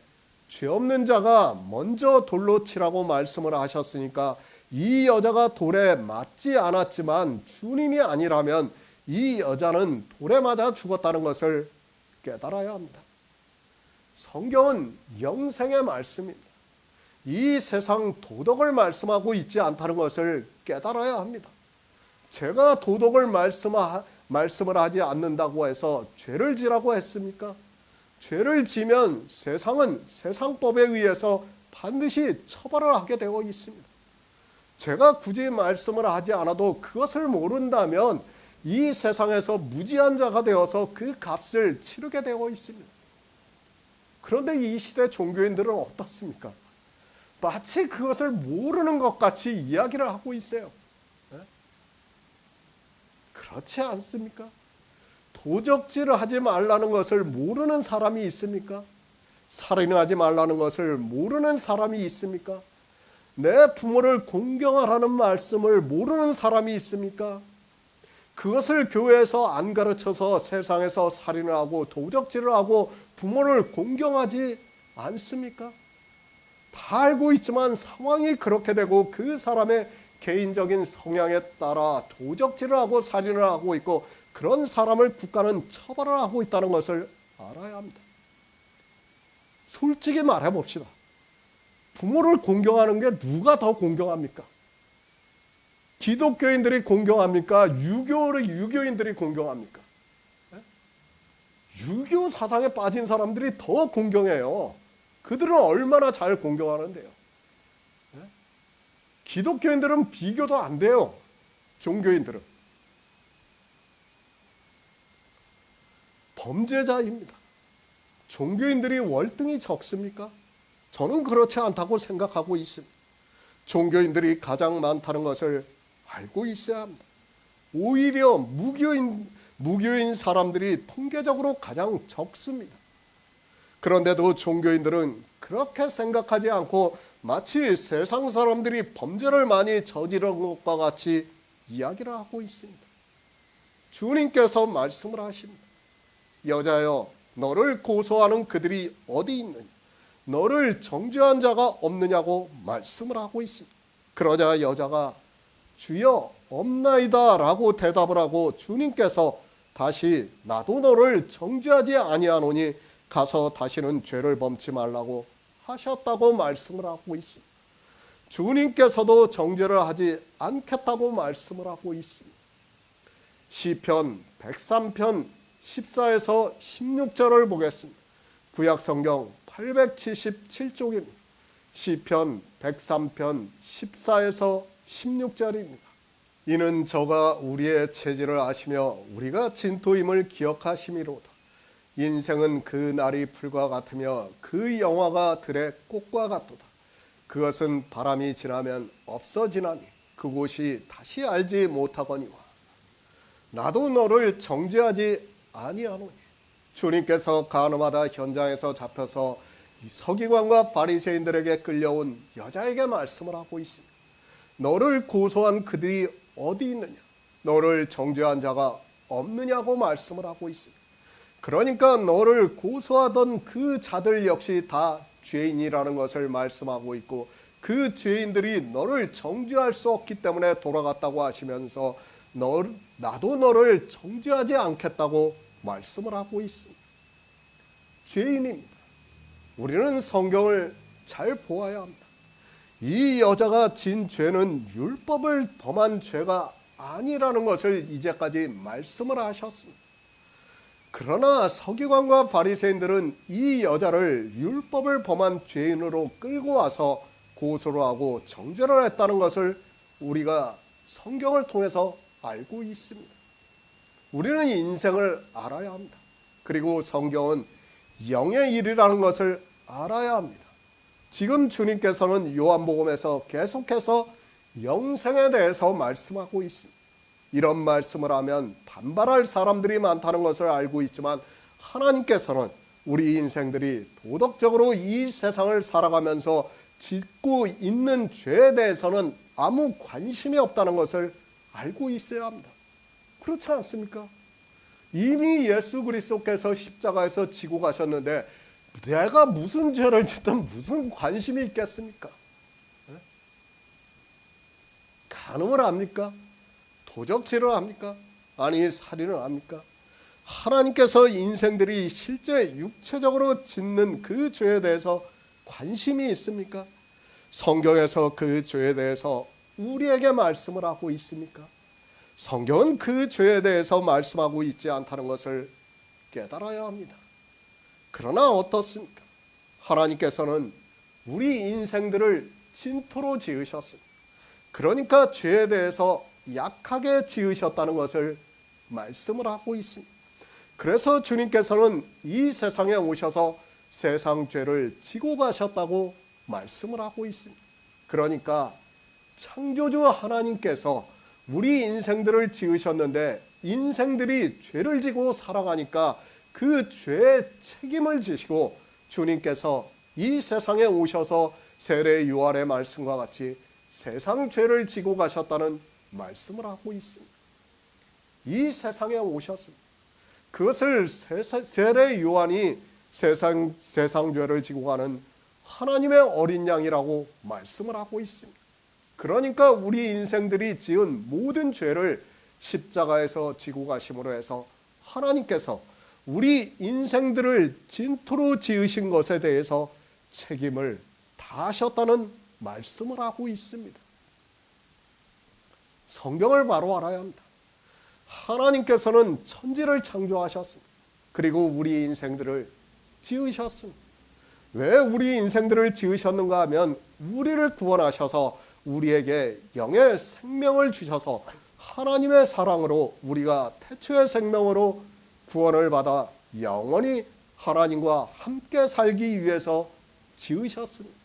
죄 없는 자가 먼저 돌로 치라고 말씀을 하셨으니까 이 여자가 돌에 맞지 않았지만 주님이 아니라면 이 여자는 돌에 맞아 죽었다는 것을 깨달아야 합니다. 성경은 영생의 말씀입니다. 이 세상 도덕을 말씀하고 있지 않다는 것을 깨달아야 합니다. 제가 도덕을 말씀을 하지 않는다고 해서 죄를 지라고 했습니까? 죄를 지면 세상은 세상법에 의해서 반드시 처벌을 하게 되어 있습니다. 제가 굳이 말씀을 하지 않아도 그것을 모른다면 이 세상에서 무지한 자가 되어서 그 값을 치르게 되어 있습니다. 그런데 이 시대 종교인들은 어떻습니까? 마치 그것을 모르는 것 같이 이야기를 하고 있어요. 그렇지 않습니까? 도적질을 하지 말라는 것을 모르는 사람이 있습니까? 살인하지 말라는 것을 모르는 사람이 있습니까? 내 부모를 공경하라는 말씀을 모르는 사람이 있습니까? 그것을 교회에서 안 가르쳐서 세상에서 살인을 하고 도적질을 하고 부모를 공경하지 않습니까? 다 알고 있지만 상황이 그렇게 되고 그 사람의 개인적인 성향에 따라 도적질을 하고 살인을 하고 있고 그런 사람을 국가는 처벌을 하고 있다는 것을 알아야 합니다. 솔직히 말해 봅시다. 부모를 공경하는 게 누가 더 공경합니까? 기독교인들이 공경합니까? 유교인들이 공경합니까? 유교 사상에 빠진 사람들이 더 공경해요. 그들은 얼마나 잘 공경하는데요. 기독교인들은 비교도 안 돼요. 종교인들은. 범죄자입니다. 종교인들이 월등히 적습니까? 저는 그렇지 않다고 생각하고 있습니다. 종교인들이 가장 많다는 것을 알고 있어야 합니다. 오히려 무교인 사람들이 통계적으로 가장 적습니다. 그런데도 종교인들은 그렇게 생각하지 않고 마치 세상 사람들이 범죄를 많이 저지른 것과 같이 이야기를 하고 있습니다. 주님께서 말씀을 하십니다. 여자여, 너를 고소하는 그들이 어디 있느냐? 너를 정죄한 자가 없느냐고 말씀을 하고 있습니다. 그러자 여자가 주여 없나이다 라고 대답을 하고 주님께서 다시 나도 너를 정죄하지 아니하노니 가서 다시는 죄를 범치 말라고 하셨다고 말씀을 하고 있습니다. 주님께서도 정죄를 하지 않겠다고 말씀을 하고 있습니다. 시편 103편 14에서 16절을 보겠습니다. 구약성경 877쪽입니다. 시편 103편 14에서 16절입니다. 이는 저가 우리의 체질을 아시며 우리가 진토임을 기억하심이로다. 인생은 그 날이 풀과 같으며 그 영화가 들의 꽃과 같도다. 그것은 바람이 지나면 없어지나니 그곳이 다시 알지 못하거니와. 나도 너를 정죄하지 아니하노니. 주님께서 가늠하다 현장에서 잡혀서 서기관과 바리새인들에게 끌려온 여자에게 말씀을 하고 있습니다. 너를 고소한 그들이 어디 있느냐? 너를 정죄한 자가 없느냐고 말씀을 하고 있습니다. 그러니까 너를 고소하던 그 자들 역시 다 죄인이라는 것을 말씀하고 있고, 그 죄인들이 너를 정죄할 수 없기 때문에 돌아갔다고 하시면서 나도 너를 정죄하지 않겠다고 말씀을 하고 있습니다. 죄인입니다. 우리는 성경을 잘 보아야 합니다. 이 여자가 진 죄는 율법을 범한 죄가 아니라는 것을 이제까지 말씀을 하셨습니다. 그러나 서기관과 바리새인들은 이 여자를 율법을 범한 죄인으로 끌고 와서 고소를 하고 정죄를 했다는 것을 우리가 성경을 통해서 알고 있습니다. 우리는 인생을 알아야 합니다. 그리고 성경은 영의 일이라는 것을 알아야 합니다. 지금 주님께서는 요한복음에서 계속해서 영생에 대해서 말씀하고 있습니다. 이런 말씀을 하면 반발할 사람들이 많다는 것을 알고 있지만, 하나님께서는 우리 인생들이 도덕적으로 이 세상을 살아가면서 짓고 있는 죄에 대해서는 아무 관심이 없다는 것을 알고 있어야 합니다. 그렇지 않습니까? 이미 예수 그리스도께서 십자가에서 지고 가셨는데 내가 무슨 죄를 짓든 무슨 관심이 있겠습니까? 간음을 합니까? 도적질을 합니까? 아니 살인을 합니까? 하나님께서 인생들이 실제 육체적으로 짓는 그 죄에 대해서 관심이 있습니까? 성경에서 그 죄에 대해서 우리에게 말씀을 하고 있습니까? 성경은 그 죄에 대해서 말씀하고 있지 않다는 것을 깨달아야 합니다. 그러나 어떻습니까? 하나님께서는 우리 인생들을 진토로 지으셨습니다. 그러니까 죄에 대해서 약하게 지으셨다는 것을 말씀을 하고 있습니다. 그래서 주님께서는 이 세상에 오셔서 세상 죄를 지고 가셨다고 말씀을 하고 있습니다. 그러니까 창조주 하나님께서 우리 인생들을 지으셨는데 인생들이 죄를 지고 살아가니까 그 죄의 책임을 지시고 주님께서 이 세상에 오셔서 세례 요한의 말씀과 같이 세상 죄를 지고 가셨다는 말씀을 하고 있습니다. 이 세상에 오셨습니다. 그것을 세례 요한이 세상 죄를 지고 가는 하나님의 어린 양이라고 말씀을 하고 있습니다. 그러니까 우리 인생들이 지은 모든 죄를 십자가에서 지고 가심으로 해서 하나님께서 우리 인생들을 진토로 지으신 것에 대해서 책임을 다하셨다는 말씀을 하고 있습니다. 성경을 바로 알아야 합니다. 하나님께서는 천지를 창조하셨습니다. 그리고 우리 인생들을 지으셨습니다. 왜 우리 인생들을 지으셨는가 하면 우리를 구원하셔서 우리에게 영의 생명을 주셔서 하나님의 사랑으로 우리가 태초의 생명으로 구원을 받아 영원히 하나님과 함께 살기 위해서 지으셨습니다.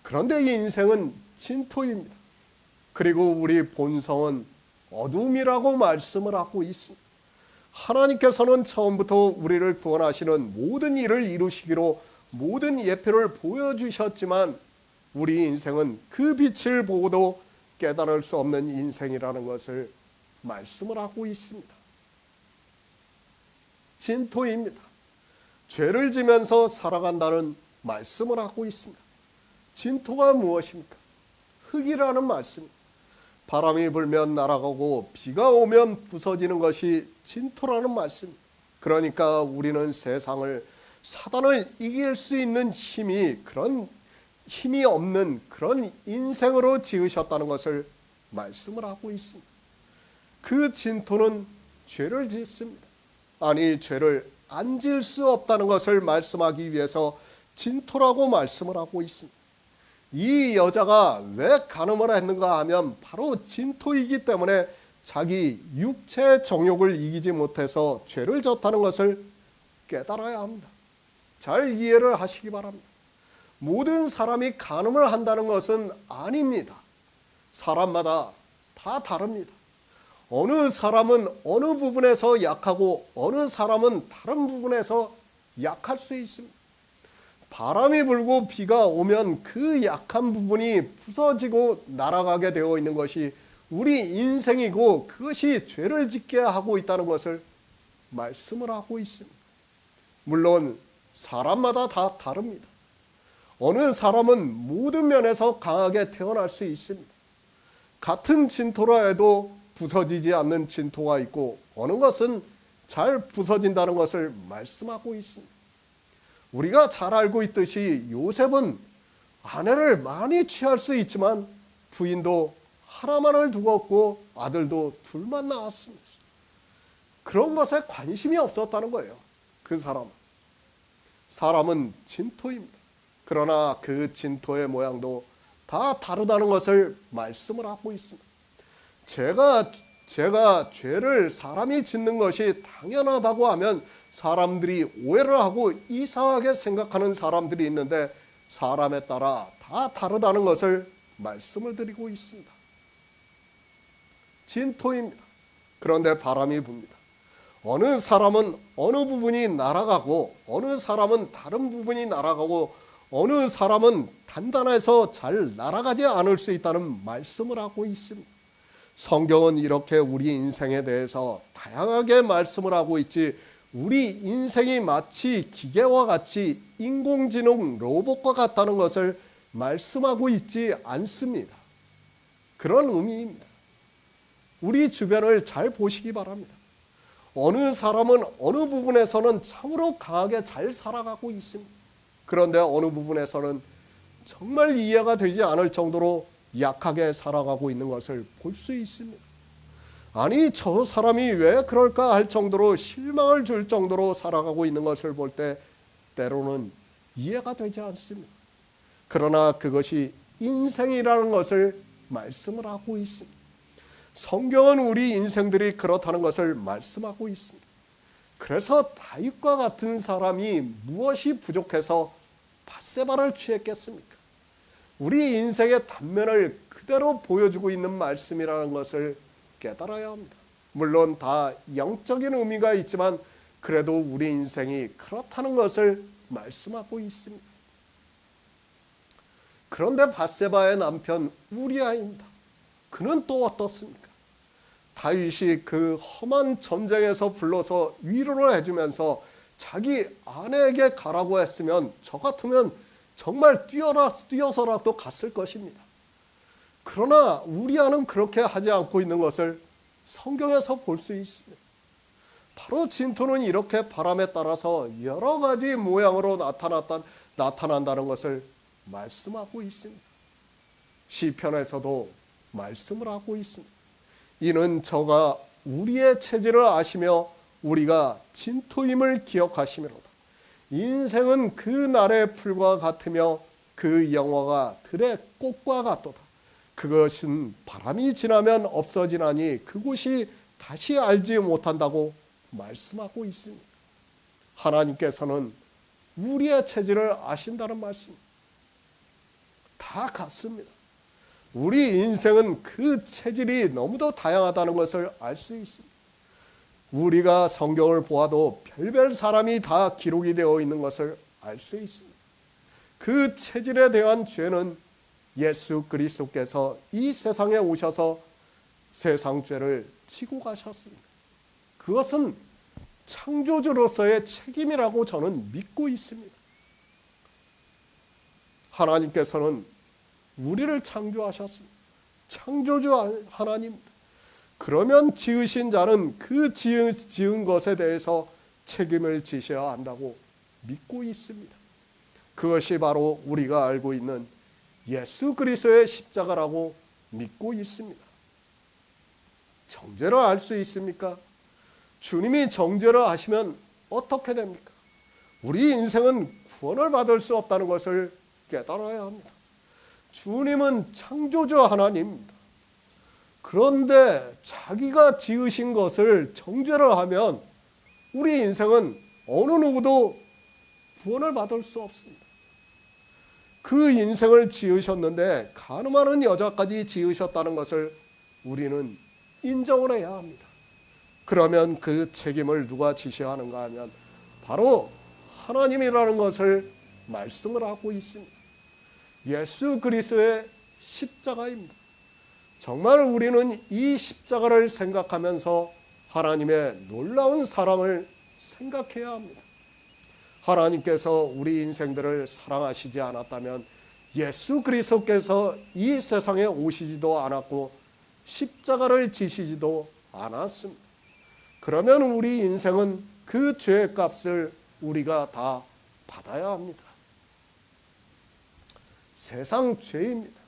그런데 이 인생은 진토입니다. 그리고 우리 본성은 어둠이라고 말씀을 하고 있습니다. 하나님께서는 처음부터 우리를 구원하시는 모든 일을 이루시기로 모든 예표를 보여주셨지만 우리 인생은 그 빛을 보고도 깨달을 수 없는 인생이라는 것을 말씀을 하고 있습니다. 진토입니다. 죄를 지면서 살아간다는 말씀을 하고 있습니다. 진토가 무엇입니까? 흙이라는 말씀입니다. 바람이 불면 날아가고 비가 오면 부서지는 것이 진토라는 말씀입니다. 그러니까 우리는 세상을, 사단을 이길 수 있는 그런 힘이 없는 그런 인생으로 지으셨다는 것을 말씀을 하고 있습니다. 그 진토는 죄를 짓습니다. 아니, 죄를 안 지을 수 없다는 것을 말씀하기 위해서 진토라고 말씀을 하고 있습니다. 이 여자가 왜 간음을 했는가 하면 바로 진토이기 때문에 자기 육체의 정욕을 이기지 못해서 죄를 졌다는 것을 깨달아야 합니다. 잘 이해를 하시기 바랍니다. 모든 사람이 간음을 한다는 것은 아닙니다. 사람마다 다 다릅니다. 어느 사람은 어느 부분에서 약하고 어느 사람은 다른 부분에서 약할 수 있습니다. 바람이 불고 비가 오면 그 약한 부분이 부서지고 날아가게 되어 있는 것이 우리 인생이고 그것이 죄를 짓게 하고 있다는 것을 말씀을 하고 있습니다. 물론 사람마다 다 다릅니다. 어느 사람은 모든 면에서 강하게 태어날 수 있습니다. 같은 진토라 해도 부서지지 않는 진토가 있고 어느 것은 잘 부서진다는 것을 말씀하고 있습니다. 우리가 잘 알고 있듯이 요셉은 아내를 많이 취할 수 있지만 부인도 하나만을 두었고 아들도 둘만 낳았습니다. 그런 것에 관심이 없었다는 거예요. 그 사람은 진토입니다. 그러나 그 진토의 모양도 다 다르다는 것을 말씀을 하고 있습니다. 제가 죄를 사람이 짓는 것이 당연하다고 하면 사람들이 오해를 하고 이상하게 생각하는 사람들이 있는데 사람에 따라 다 다르다는 것을 말씀을 드리고 있습니다. 진토입니다. 그런데 바람이 붑니다. 어느 사람은 어느 부분이 날아가고 어느 사람은 다른 부분이 날아가고 어느 사람은 단단해서 잘 날아가지 않을 수 있다는 말씀을 하고 있습니다. 성경은 이렇게 우리 인생에 대해서 다양하게 말씀을 하고 있지 우리 인생이 마치 기계와 같이 인공지능 로봇과 같다는 것을 말씀하고 있지 않습니다. 그런 의미입니다. 우리 주변을 잘 보시기 바랍니다. 어느 사람은 어느 부분에서는 참으로 강하게 잘 살아가고 있습니다. 그런데 어느 부분에서는 정말 이해가 되지 않을 정도로 약하게 살아가고 있는 것을 볼 수 있습니다. 아니, 저 사람이 왜 그럴까 할 정도로 실망을 줄 정도로 살아가고 있는 것을 볼 때 때로는 이해가 되지 않습니다. 그러나 그것이 인생이라는 것을 말씀을 하고 있습니다. 성경은 우리 인생들이 그렇다는 것을 말씀하고 있습니다. 그래서 다윗과 같은 사람이 무엇이 부족해서 밧세바를 취했겠습니까? 우리 인생의 단면을 그대로 보여주고 있는 말씀이라는 것을 깨달아야 합니다. 물론 다 영적인 의미가 있지만 그래도 우리 인생이 그렇다는 것을 말씀하고 있습니다. 그런데 밧세바의 남편 우리아입니다. 그는 또 어떻습니까? 다윗이 그 험한 전쟁에서 불러서 위로를 해주면서 자기 아내에게 가라고 했으면 저 같으면 정말 뛰어서라도 갔을 것입니다. 그러나 우리아는 그렇게 하지 않고 있는 것을 성경에서 볼 수 있습니다. 바로 진토는 이렇게 바람에 따라서 여러 가지 모양으로 나타난다는 것을 말씀하고 있습니다. 시편에서도 말씀을 하고 있습니다. 이는 저가 우리의 체질을 아시며 우리가 진토임을 기억하시미로다. 인생은 그 날의 풀과 같으며 그 영화가 들의 꽃과 같도다. 그것은 바람이 지나면 없어지나니 그곳이 다시 알지 못한다고 말씀하고 있습니다. 하나님께서는 우리의 체질을 아신다는 말씀 다 같습니다. 우리 인생은 그 체질이 너무도 다양하다는 것을 알 수 있습니다. 우리가 성경을 보아도 별별 사람이 다 기록이 되어 있는 것을 알 수 있습니다. 그 체질에 대한 죄는 예수 그리스도께서 이 세상에 오셔서 세상 죄를 지고 가셨습니다. 그것은 창조주로서의 책임이라고 저는 믿고 있습니다. 하나님께서는 우리를 창조하셨습니다. 창조주 하나님입니다. 그러면 지으신 자는 그 지은 것에 대해서 책임을 지셔야 한다고 믿고 있습니다. 그것이 바로 우리가 알고 있는 예수 그리스도의 십자가라고 믿고 있습니다. 정죄를 알 수 있습니까? 주님이 정죄를 하시면 어떻게 됩니까? 우리 인생은 구원을 받을 수 없다는 것을 깨달아야 합니다. 주님은 창조주 하나님입니다. 그런데 자기가 지으신 것을 정죄를 하면 우리 인생은 어느 누구도 구원을 받을 수 없습니다. 그 인생을 지으셨는데 가늠하는 여자까지 지으셨다는 것을 우리는 인정을 해야 합니다. 그러면 그 책임을 누가 지셔야 하는가 하면 바로 하나님이라는 것을 말씀을 하고 있습니다. 예수 그리스도의 십자가입니다. 정말 우리는 이 십자가를 생각하면서 하나님의 놀라운 사랑을 생각해야 합니다. 하나님께서 우리 인생들을 사랑하시지 않았다면 예수 그리스도께서 이 세상에 오시지도 않았고 십자가를 지시지도 않았습니다. 그러면 우리 인생은 그 죄의 값을 우리가 다 받아야 합니다. 세상 죄입니다.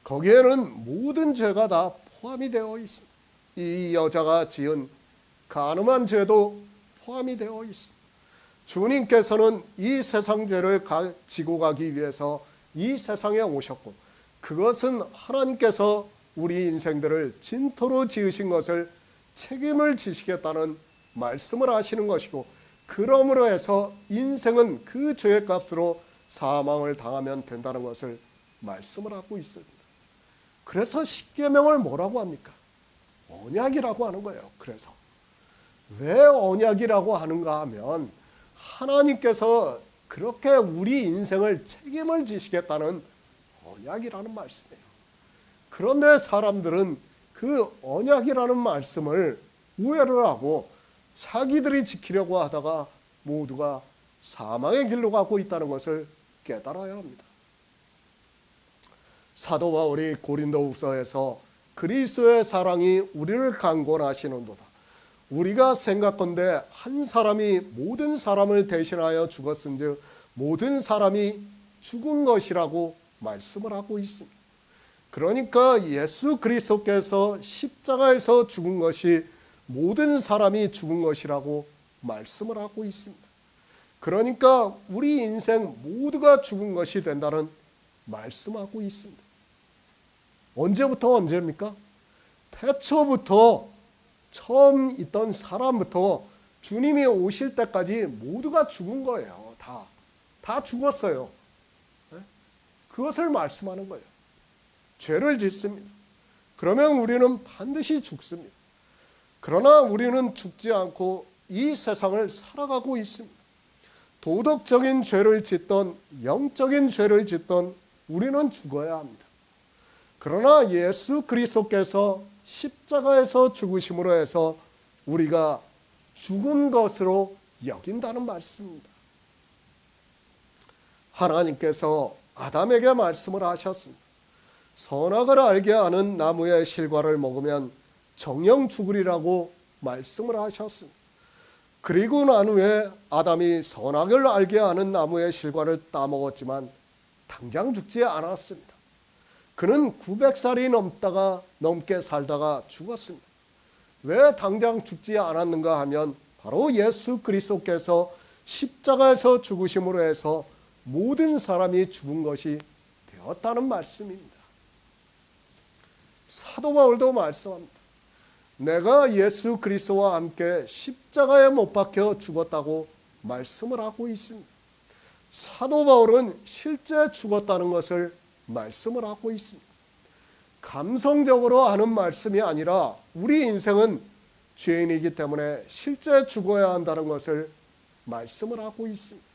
거기에는 모든 죄가 다 포함이 되어 있습니다. 이 여자가 지은 간음한 죄도 포함이 되어 있습니다. 주님께서는 이 세상 죄를 지고 가기 위해서 이 세상에 오셨고 그것은 하나님께서 우리 인생들을 진토로 지으신 것을 책임을 지시겠다는 말씀을 하시는 것이고 그러므로 해서 인생은 그 죄의 값으로 사망을 당하면 된다는 것을 말씀을 하고 있습니다. 그래서 십계명을 뭐라고 합니까? 언약이라고 하는 거예요. 그래서 왜 언약이라고 하는가 하면 하나님께서 그렇게 우리 인생을 책임을 지시겠다는 언약이라는 말씀이에요. 그런데 사람들은 그 언약이라는 말씀을 오해를 하고 자기들이 지키려고 하다가 모두가 사망의 길로 가고 있다는 것을 깨달아야 합니다. 사도 바울이 고린도후서에서 그리스도의 사랑이 우리를 강권하시는도다. 우리가 생각건대 한 사람이 모든 사람을 대신하여 죽었은즉 모든 사람이 죽은 것이라고 말씀을 하고 있습니다. 그러니까 예수 그리스도께서 십자가에서 죽은 것이 모든 사람이 죽은 것이라고 말씀을 하고 있습니다. 그러니까 우리 인생 모두가 죽은 것이 된다는 말씀하고 있습니다. 언제부터 언제입니까? 태초부터 처음 있던 사람부터 주님이 오실 때까지 모두가 죽은 거예요. 다 죽었어요. 그것을 말씀하는 거예요. 죄를 짓습니다. 그러면 우리는 반드시 죽습니다. 그러나 우리는 죽지 않고 이 세상을 살아가고 있습니다. 도덕적인 죄를 짓던 영적인 죄를 짓던 우리는 죽어야 합니다. 그러나 예수 그리스도께서 십자가에서 죽으심으로 해서 우리가 죽은 것으로 여긴다는 말씀입니다. 하나님께서 아담에게 말씀을 하셨습니다. 선악을 알게 하는 나무의 실과를 먹으면 정녕 죽으리라고 말씀을 하셨습니다. 그리고 난 후에 아담이 선악을 알게 하는 나무의 실과를 따먹었지만 당장 죽지 않았습니다. 그는 900살이 넘게 살다가 죽었습니다. 왜 당장 죽지 않았는가 하면 바로 예수 그리스도께서 십자가에서 죽으심으로 해서 모든 사람이 죽은 것이 되었다는 말씀입니다. 사도 바울도 말씀합니다. 내가 예수 그리스도와 함께 십자가에 못 박혀 죽었다고 말씀을 하고 있습니다. 사도 바울은 실제 죽었다는 것을 말씀을 하고 있습니다. 감성적으로 하는 말씀이 아니라 우리 인생은 죄인이기 때문에 실제 죽어야 한다는 것을 말씀을 하고 있습니다.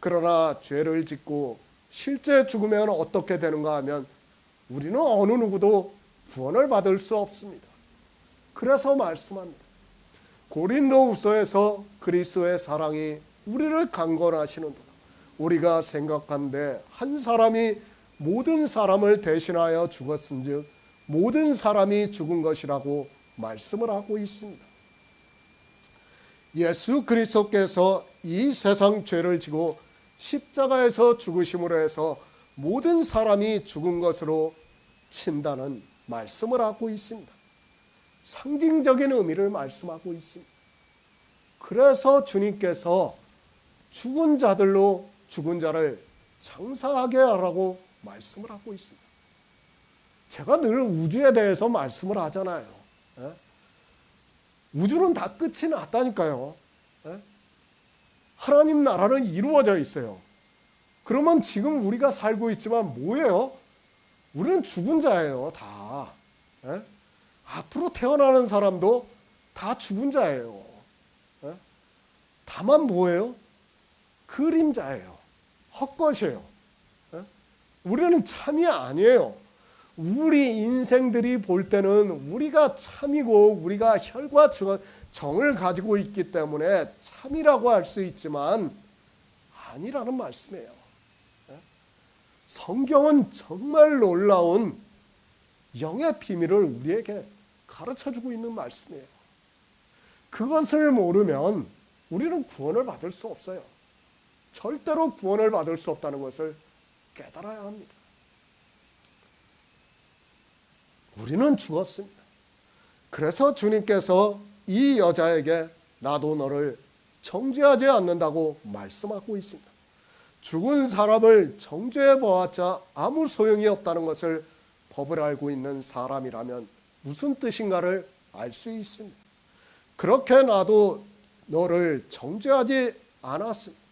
그러나 죄를 짓고 실제 죽으면 어떻게 되는가 하면 우리는 어느 누구도 구원을 받을 수 없습니다. 그래서 말씀합니다. 고린도후서에서 그리스도의 사랑이 우리를 강권하시는도다. 우리가 생각한데 한 사람이 모든 사람을 대신하여 죽었은즉 모든 사람이 죽은 것이라고 말씀을 하고 있습니다. 예수 그리스도께서 이 세상 죄를 지고 십자가에서 죽으심으로 해서 모든 사람이 죽은 것으로 친다는 말씀을 하고 있습니다. 상징적인 의미를 말씀하고 있습니다. 그래서 주님께서 죽은 자들로 죽은 자를 장사하게 하라고 말씀을 하고 있습니다. 제가 늘 우주에 대해서 말씀을 하잖아요. 우주는 다 끝이 났다니까요. 하나님 나라는 이루어져 있어요. 그러면 지금 우리가 살고 있지만 뭐예요? 우리는 죽은 자예요, 다. 앞으로 태어나는 사람도 다 죽은 자예요. 다만 뭐예요? 그림자예요. 헛것이에요. 우리는 참이 아니에요. 우리 인생들이 볼 때는 우리가 참이고 우리가 혈과 정을 가지고 있기 때문에 참이라고 할 수 있지만 아니라는 말씀이에요. 성경은 정말 놀라운 영의 비밀을 우리에게 가르쳐주고 있는 말씀이에요. 그것을 모르면 우리는 구원을 받을 수 없어요. 절대로 구원을 받을 수 없다는 것을 깨달아야 합니다. 우리는 죽었습니다. 그래서 주님께서 이 여자에게 나도 너를 정죄하지 않는다고 말씀하고 있습니다. 죽은 사람을 정죄해 보았자 아무 소용이 없다는 것을 법을 알고 있는 사람이라면 무슨 뜻인가를 알 수 있습니다. 그렇게 나도 너를 정죄하지 않았습니다.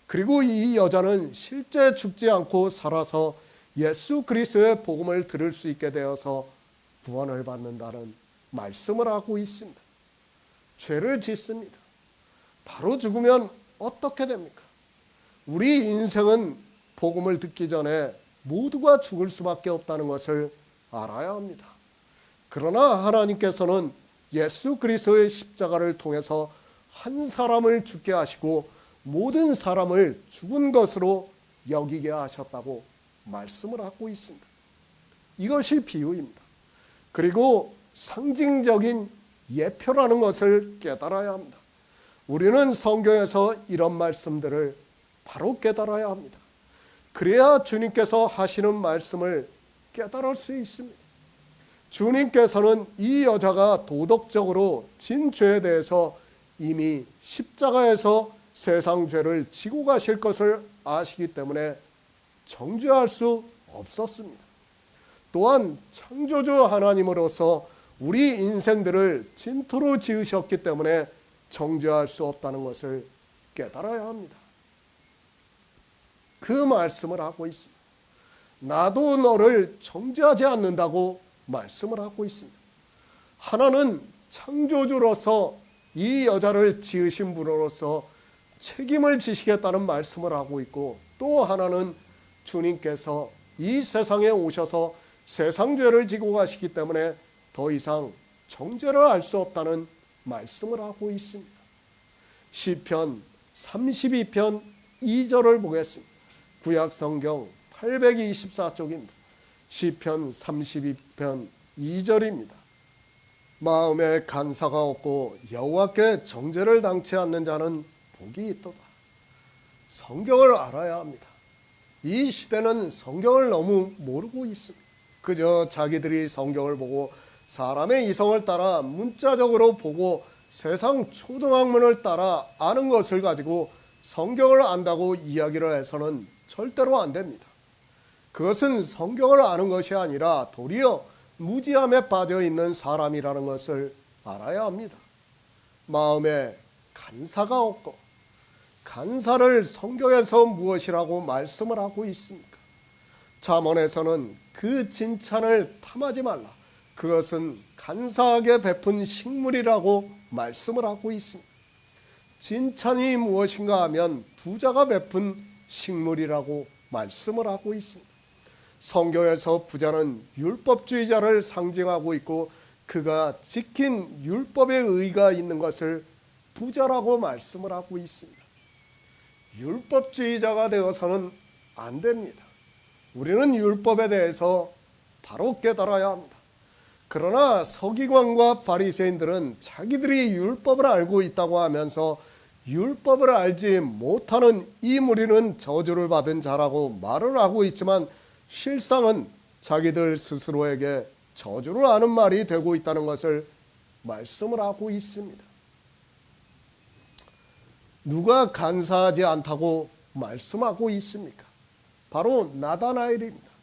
그리고 이 여자는 실제 죽지 않고 살아서 예수 그리스도의 복음을 들을 수 있게 되어서 구원을 받는다는 말씀을 하고 있습니다. 죄를 짓습니다. 바로 죽으면 어떻게 됩니까? 우리 인생은 복음을 듣기 전에 모두가 죽을 수밖에 없다는 것을 알아야 합니다. 그러나 하나님께서는 예수 그리스도의 십자가를 통해서 한 사람을 죽게 하시고 모든 사람을 죽은 것으로 여기게 하셨다고 말씀을 하고 있습니다. 이것이 비유입니다. 그리고 상징적인 예표라는 것을 깨달아야 합니다. 우리는 성경에서 이런 말씀들을 바로 깨달아야 합니다. 그래야 주님께서 하시는 말씀을 깨달을 수 있습니다. 주님께서는 이 여자가 도덕적으로 진 죄에 대해서 이미 십자가에서 세상 죄를 지고 가실 것을 아시기 때문에 정죄할 수 없었습니다. 또한 창조주 하나님으로서 우리 인생들을 진토로 지으셨기 때문에 정죄할 수 없다는 것을 깨달아야 합니다. 그 말씀을 하고 있습니다. 나도 너를 정죄하지 않는다고 말씀을 하고 있습니다. 하나는 창조주로서 이 여자를 지으신 분으로서 책임을 지시겠다는 말씀을 하고 있고, 또 하나는 주님께서 이 세상에 오셔서 세상 죄를 지고 가시기 때문에 더 이상 정죄를 할 수 없다는 말씀을 하고 있습니다. 시편 32편 2절을 보겠습니다. 구약성경 824쪽입니다. 시편 32편 2절입니다. 마음에 간사가 없고 여호와께 정죄를 당치 않는 자는 복이 있도다. 성경을 알아야 합니다. 이 시대는 성경을 너무 모르고 있습니다. 그저 자기들이 성경을 보고 사람의 이성을 따라 문자적으로 보고 세상 초등학문을 따라 아는 것을 가지고 성경을 안다고 이야기를 해서는 절대로 안 됩니다. 그것은 성경을 아는 것이 아니라 도리어 무지함에 빠져 있는 사람이라는 것을 알아야 합니다. 마음에 간사가 없고, 간사를 성경에서 무엇이라고 말씀을 하고 있습니까? 잠언에서는 그 진찬을 탐하지 말라, 그것은 간사하게 베푼 식물이라고 말씀을 하고 있습니다. 진찬이 무엇인가 하면 부자가 베푼 식물이라고 말씀을 하고 있습니다. 성경에서 부자는 율법주의자를 상징하고 있고, 그가 지킨 율법의 의의가 있는 것을 부자라고 말씀을 하고 있습니다. 율법주의자가 되어서는 안 됩니다. 우리는 율법에 대해서 바로 깨달아야 합니다. 그러나 서기관과 바리새인들은 자기들이 율법을 알고 있다고 하면서 율법을 알지 못하는 이 무리는 저주를 받은 자라고 말을 하고 있지만 실상은 자기들 스스로에게 저주를 하는 말이 되고 있다는 것을 말씀을 하고 있습니다. 누가 간사하지 않다고 말씀하고 있습니까? 바로 나다나엘입니다.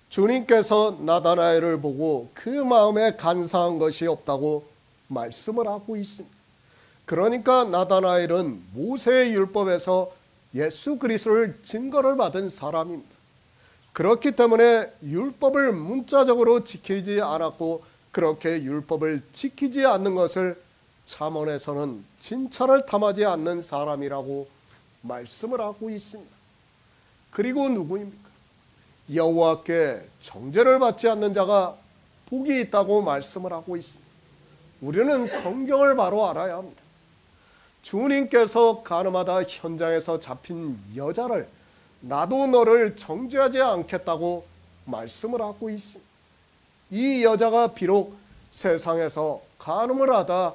주님께서 나다나엘을 보고 그 마음에 간사한 것이 없다고 말씀을 하고 있습니다. 그러니까 나다나엘은 모세의 율법에서 예수 그리스도를 증거를 받은 사람입니다. 그렇기 때문에 율법을 문자적으로 지키지 않았고 그렇게 율법을 지키지 않는 것을 잠언에서는 진찰을 탐하지 않는 사람이라고 말씀을 하고 있습니다. 그리고 누구입니까? 여호와께 정죄를 받지 않는 자가 복이 있다고 말씀을 하고 있습니다. 우리는 성경을 바로 알아야 합니다. 주님께서 가늠하다 현장에서 잡힌 여자를 나도 너를 정죄하지 않겠다고 말씀을 하고 있습니다. 이 여자가 비록 세상에서 간음을 하다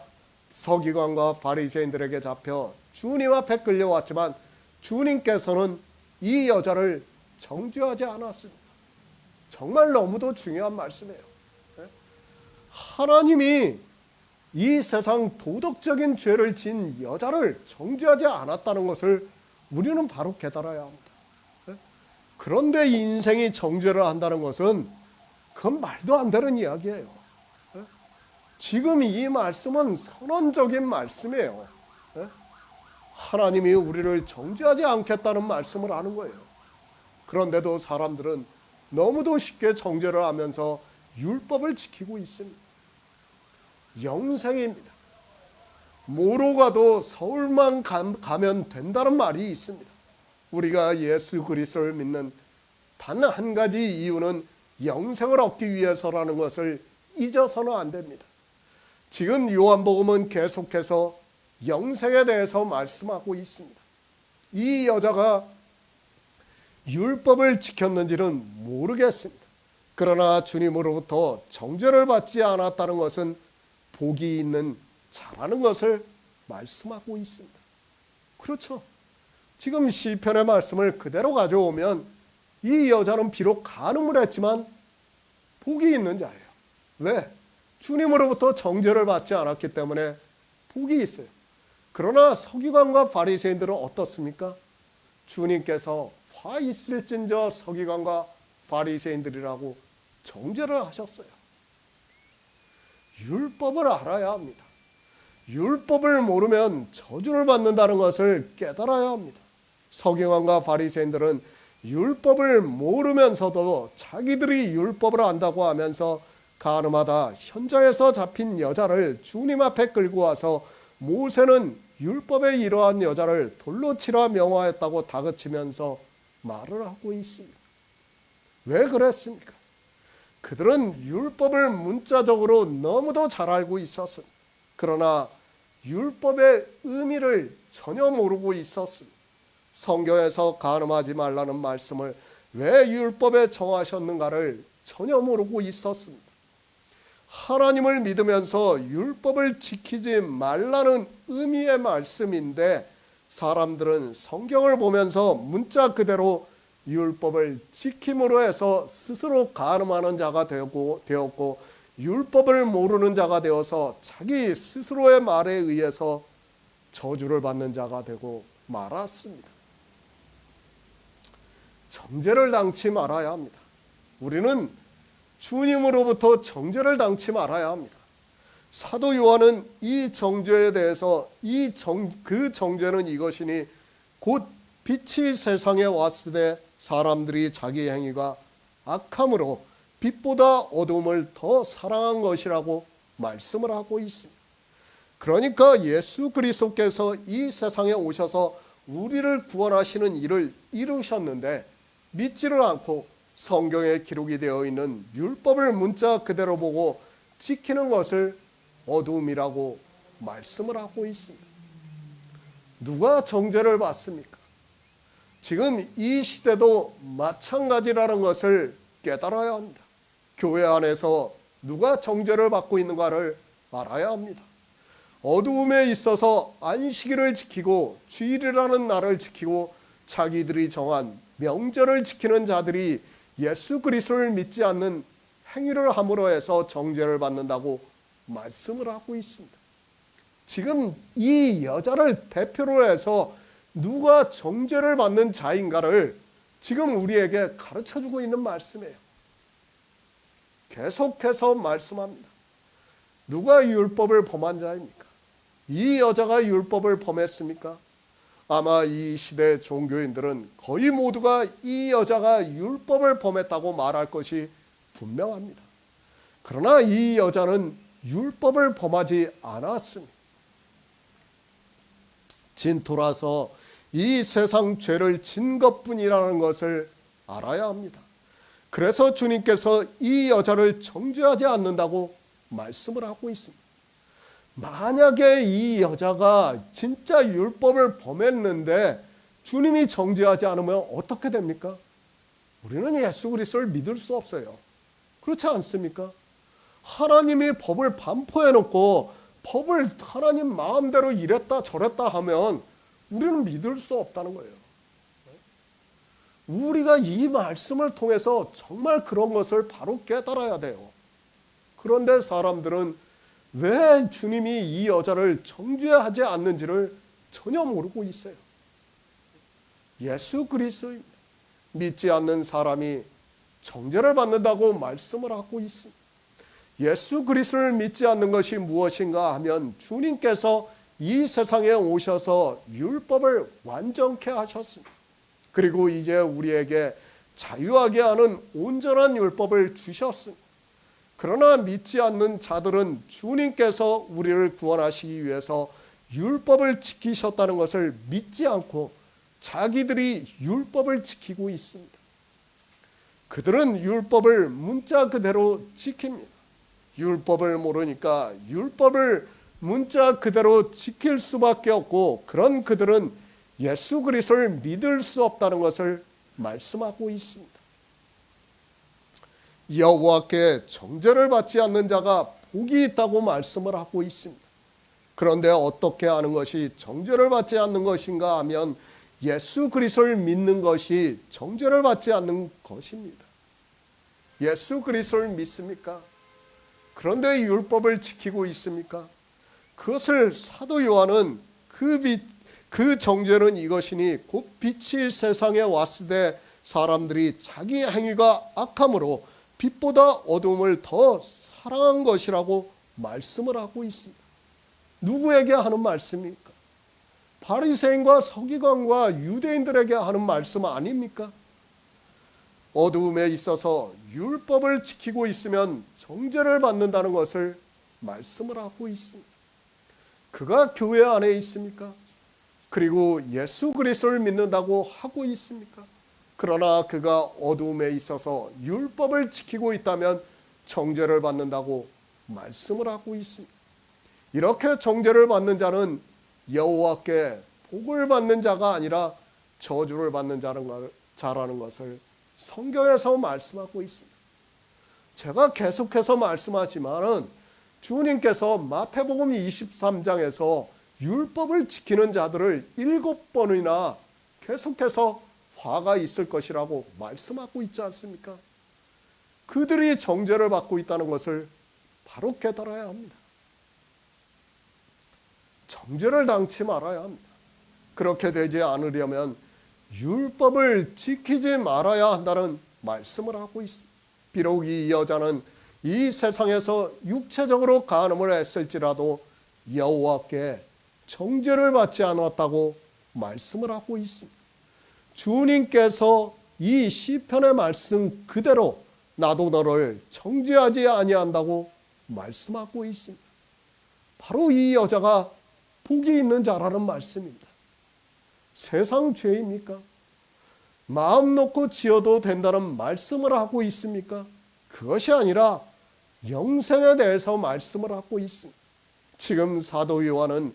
서기관과 바리새인들에게 잡혀 주님 앞에 끌려왔지만 주님께서는 이 여자를 정죄하지 않았습니다. 정말 너무도 중요한 말씀이에요. 하나님이 이 세상 도덕적인 죄를 진 여자를 정죄하지 않았다는 것을 우리는 바로 깨달아야 합니다. 그런데 인생이 정죄를 한다는 것은 그건 말도 안 되는 이야기예요. 지금 이 말씀은 선언적인 말씀이에요. 하나님이 우리를 정죄하지 않겠다는 말씀을 하는 거예요. 그런데도 사람들은 너무도 쉽게 정죄를 하면서 율법을 지키고 있습니다. 영생입니다. 뭐로 가도 서울만 가면 된다는 말이 있습니다. 우리가 예수 그리스도를 믿는 단 한 가지 이유는 영생을 얻기 위해서라는 것을 잊어서는 안 됩니다. 지금 요한복음은 계속해서 영생에 대해서 말씀하고 있습니다. 이 여자가 율법을 지켰는지는 모르겠습니다. 그러나 주님으로부터 정죄를 받지 않았다는 것은 복이 있는 자라는 것을 말씀하고 있습니다. 그렇죠. 지금 시편의 말씀을 그대로 가져오면 이 여자는 비록 간음을 했지만 복이 있는 자예요. 왜? 주님으로부터 정죄를 받지 않았기 때문에 복이 있어요. 그러나 서기관과 바리새인들은 어떻습니까? 주님께서 화 있을진저 서기관과 바리새인들이라고 정죄를 하셨어요. 율법을 알아야 합니다. 율법을 모르면 저주를 받는다는 것을 깨달아야 합니다. 서기관과 바리새인들은 율법을 모르면서도 자기들이 율법을 안다고 하면서 간음하다 현장에서 잡힌 여자를 주님 앞에 끌고 와서 모세는 율법에 이러한 여자를 돌로 치라 명하였다고 다그치면서 말을 하고 있습니다. 왜 그랬습니까? 그들은 율법을 문자적으로 너무도 잘 알고 있었습니다. 그러나 율법의 의미를 전혀 모르고 있었습니다. 성경에서 간음하지 말라는 말씀을 왜 율법에 정하셨는가를 전혀 모르고 있었습니다. 하나님을 믿으면서 율법을 지키지 말라는 의미의 말씀인데 사람들은 성경을 보면서 문자 그대로 율법을 지킴으로 해서 스스로 간음하는 자가 되었고 율법을 모르는 자가 되어서 자기 스스로의 말에 의해서 저주를 받는 자가 되고 말았습니다. 정죄를 당치 말아야 합니다. 우리는 주님으로부터 정죄를 당치 말아야 합니다. 사도 요한은 이 정죄에 대해서 그 정죄는 이것이니 곧 빛이 세상에 왔으되 사람들이 자기 행위가 악함으로 빛보다 어두움을 더 사랑한 것이라고 말씀을 하고 있습니다. 그러니까 예수 그리스도께서 이 세상에 오셔서 우리를 구원하시는 일을 이루셨는데 믿지를 않고 성경에 기록이 되어 있는 율법을 문자 그대로 보고 지키는 것을 어두움이라고 말씀을 하고 있습니다. 누가 정죄를 받습니까? 지금 이 시대도 마찬가지라는 것을 깨달아야 합니다. 교회 안에서 누가 정죄를 받고 있는가를 알아야 합니다. 어두움에 있어서 안식일을 지키고 주일이라는 날을 지키고 자기들이 정한 명절을 지키는 자들이 예수 그리스도를 믿지 않는 행위를 함으로 해서 정죄를 받는다고 말씀을 하고 있습니다. 지금 이 여자를 대표로 해서 누가 정죄를 받는 자인가를 지금 우리에게 가르쳐주고 있는 말씀이에요. 계속해서 말씀합니다. 누가 율법을 범한 자입니까? 이 여자가 율법을 범했습니까? 아마 이 시대 종교인들은 거의 모두가 이 여자가 율법을 범했다고 말할 것이 분명합니다. 그러나 이 여자는 율법을 범하지 않았습니다. 진토라서 이 세상 죄를 진 것뿐이라는 것을 알아야 합니다. 그래서 주님께서 이 여자를 정죄하지 않는다고 말씀을 하고 있습니다. 만약에 이 여자가 진짜 율법을 범했는데 주님이 정죄하지 않으면 어떻게 됩니까? 우리는 예수 그리스도를 믿을 수 없어요. 그렇지 않습니까? 하나님이 법을 반포해놓고 법을 하나님 마음대로 이랬다 저랬다 하면 우리는 믿을 수 없다는 거예요. 우리가 이 말씀을 통해서 정말 그런 것을 바로 깨달아야 돼요. 그런데 사람들은 왜 주님이 이 여자를 정죄하지 않는지를 전혀 모르고 있어요. 예수 그리스도입니다. 믿지 않는 사람이 정죄를 받는다고 말씀을 하고 있습니다. 예수 그리스도를 믿지 않는 것이 무엇인가 하면 주님께서 이 세상에 오셔서 율법을 완전케 하셨습니다. 그리고 이제 우리에게 자유하게 하는 온전한 율법을 주셨습니다. 그러나 믿지 않는 자들은 주님께서 우리를 구원하시기 위해서 율법을 지키셨다는 것을 믿지 않고 자기들이 율법을 지키고 있습니다. 그들은 율법을 문자 그대로 지킵니다. 율법을 모르니까 율법을 문자 그대로 지킬 수밖에 없고 그런 그들은 예수 그리스도를 믿을 수 없다는 것을 말씀하고 있습니다. 여호와께 정죄를 받지 않는 자가 복이 있다고 말씀을 하고 있습니다. 그런데 어떻게 하는 것이 정죄를 받지 않는 것인가 하면 예수 그리스도를 믿는 것이 정죄를 받지 않는 것입니다. 예수 그리스도를 믿습니까? 그런데 율법을 지키고 있습니까? 그것을 사도 요한은 그 정죄는 이것이니 곧 빛이 세상에 왔을 때 사람들이 자기 행위가 악함으로 빛보다 어두움을 더 사랑한 것이라고 말씀을 하고 있습니다. 누구에게 하는 말씀입니까? 바리새인과 서기관과 유대인들에게 하는 말씀 아닙니까? 어두움에 있어서 율법을 지키고 있으면 정죄를 받는다는 것을 말씀을 하고 있습니다. 그가 교회 안에 있습니까? 그리고 예수 그리스도를 믿는다고 하고 있습니까? 그러나 그가 어두움에 있어서 율법을 지키고 있다면 정죄를 받는다고 말씀을 하고 있습니다. 이렇게 정죄를 받는 자는 여호와께 복을 받는 자가 아니라 저주를 받는 자라는 것을 성경에서 말씀하고 있습니다. 제가 계속해서 말씀하지만은 주님께서 마태복음 23장에서 율법을 지키는 자들을 7번이나 계속해서 화가 있을 것이라고 말씀하고 있지 않습니까? 그들이 정죄를 받고 있다는 것을 바로 깨달아야 합니다. 정죄를 당치 말아야 합니다. 그렇게 되지 않으려면 율법을 지키지 말아야 한다는 말씀을 하고 있습니다. 비록 이 여자는 이 세상에서 육체적으로 간음을 했을지라도 여호와께 정죄를 받지 않았다고 말씀을 하고 있습니다. 주님께서 이 시편의 말씀 그대로 나도 너를 정죄하지 아니한다고 말씀하고 있습니다. 바로 이 여자가 복이 있는 자라는 말씀입니다. 세상 죄입니까? 마음 놓고 지어도 된다는 말씀을 하고 있습니까? 그것이 아니라 영생에 대해서 말씀을 하고 있습니다. 지금 사도 요한은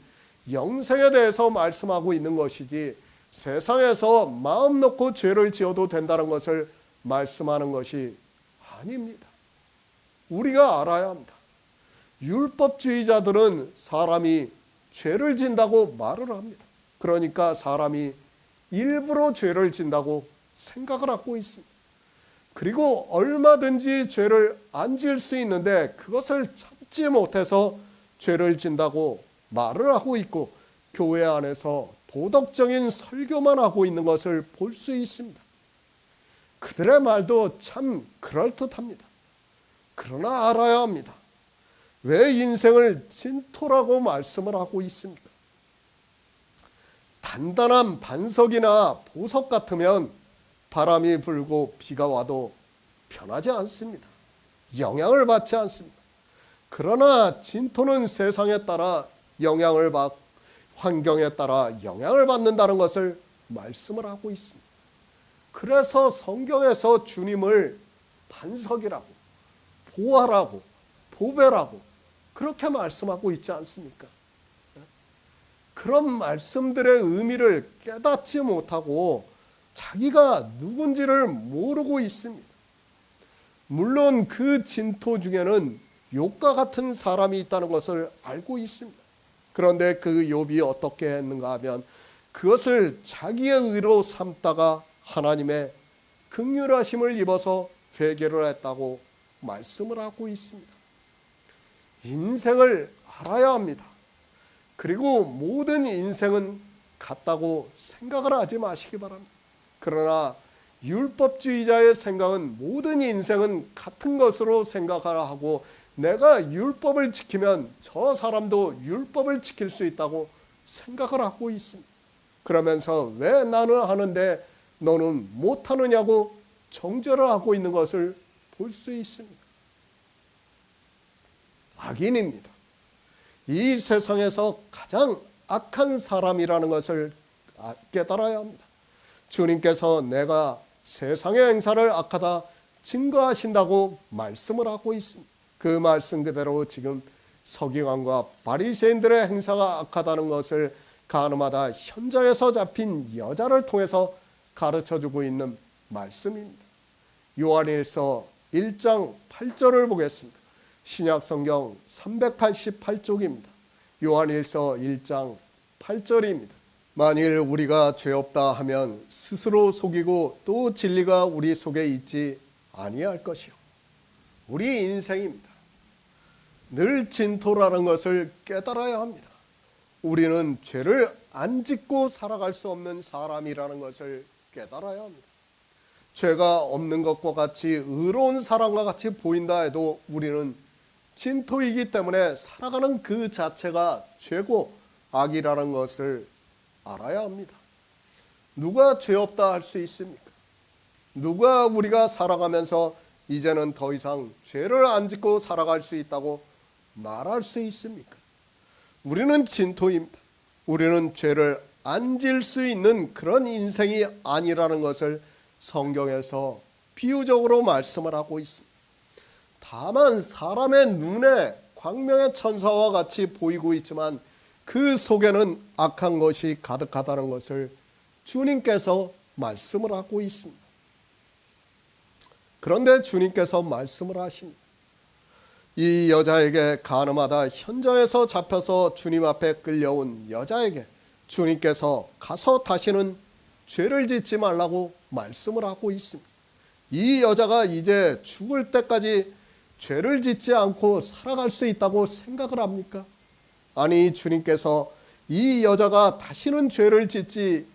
영생에 대해서 말씀하고 있는 것이지 세상에서 마음 놓고 죄를 지어도 된다는 것을 말씀하는 것이 아닙니다. 우리가 알아야 합니다. 율법주의자들은 사람이 죄를 진다고 말을 합니다. 그러니까 사람이 일부러 죄를 진다고 생각을 하고 있습니다. 그리고 얼마든지 죄를 안 지을 수 있는데 그것을 참지 못해서 죄를 진다고 말을 하고 있고, 교회 안에서 도덕적인 설교만 하고 있는 것을 볼 수 있습니다. 그들의 말도 참 그럴듯합니다. 그러나 알아야 합니다. 왜 인생을 진토라고 말씀을 하고 있습니까? 단단한 반석이나 보석 같으면 바람이 불고 비가 와도 변하지 않습니다. 영향을 받지 않습니다. 그러나 진토는 세상에 따라 환경에 따라 영향을 받는다는 것을 말씀을 하고 있습니다. 그래서 성경에서 주님을 반석이라고, 보화라고, 보배라고 그렇게 말씀하고 있지 않습니까? 그런 말씀들의 의미를 깨닫지 못하고 자기가 누군지를 모르고 있습니다. 물론 그 진토 중에는 욥과 같은 사람이 있다는 것을 알고 있습니다. 그런데 그 욥이 어떻게 했는가 하면 그것을 자기의 의로 삼다가 하나님의 긍휼하심을 입어서 회개를 했다고 말씀을 하고 있습니다. 인생을 알아야 합니다. 그리고 모든 인생은 같다고 생각을 하지 마시기 바랍니다. 그러나 율법주의자의 생각은 모든 인생은 같은 것으로 생각을 하고, 내가 율법을 지키면 저 사람도 율법을 지킬 수 있다고 생각을 하고 있습니다. 그러면서 왜 나는 하는데 너는 못하느냐고 정죄를 하고 있는 것을 볼 수 있습니다. 악인입니다. 이 세상에서 가장 악한 사람이라는 것을 깨달아야 합니다. 주님께서 내가 세상의 행사를 악하다 증거하신다고 말씀을 하고 있습니다. 그 말씀 그대로 지금 서기관과 바리새인들의 행사가 악하다는 것을 가늠하다 현장에서 잡힌 여자를 통해서 가르쳐주고 있는 말씀입니다. 요한일서 1장 8절을 보겠습니다. 신약성경 388쪽입니다. 요한일서 1장 8절입니다. 만일 우리가 죄 없다 하면 스스로 속이고 또 진리가 우리 속에 있지 아니할 것이요. 우리 인생입니다. 늘 진토라는 것을 깨달아야 합니다. 우리는 죄를 안 짓고 살아갈 수 없는 사람이라는 것을 깨달아야 합니다. 죄가 없는 것과 같이 의로운 사람과 같이 보인다 해도 우리는 진토이기 때문에 살아가는 그 자체가 죄고 악이라는 것을 알아야 합니다. 누가 죄 없다 할 수 있습니까? 누가 우리가 살아가면서 이제는 더 이상 죄를 안 짓고 살아갈 수 있다고 말할 수 있습니까? 우리는 진토입니다. 우리는 죄를 안 질 수 있는 그런 인생이 아니라는 것을 성경에서 비유적으로 말씀을 하고 있습니다. 다만 사람의 눈에 광명의 천사와 같이 보이고 있지만 그 속에는 악한 것이 가득하다는 것을 주님께서 말씀을 하고 있습니다. 그런데 주님께서 말씀을 하십니다. 이 여자에게 간음하다 현장에서 잡혀서 주님 앞에 끌려온 여자에게 주님께서 가서 다시는 죄를 짓지 말라고 말씀을 하고 있습니다. 이 여자가 이제 죽을 때까지 죄를 짓지 않고 살아갈 수 있다고 생각을 합니까? 아니, 주님께서 이 여자가 다시는 죄를 짓지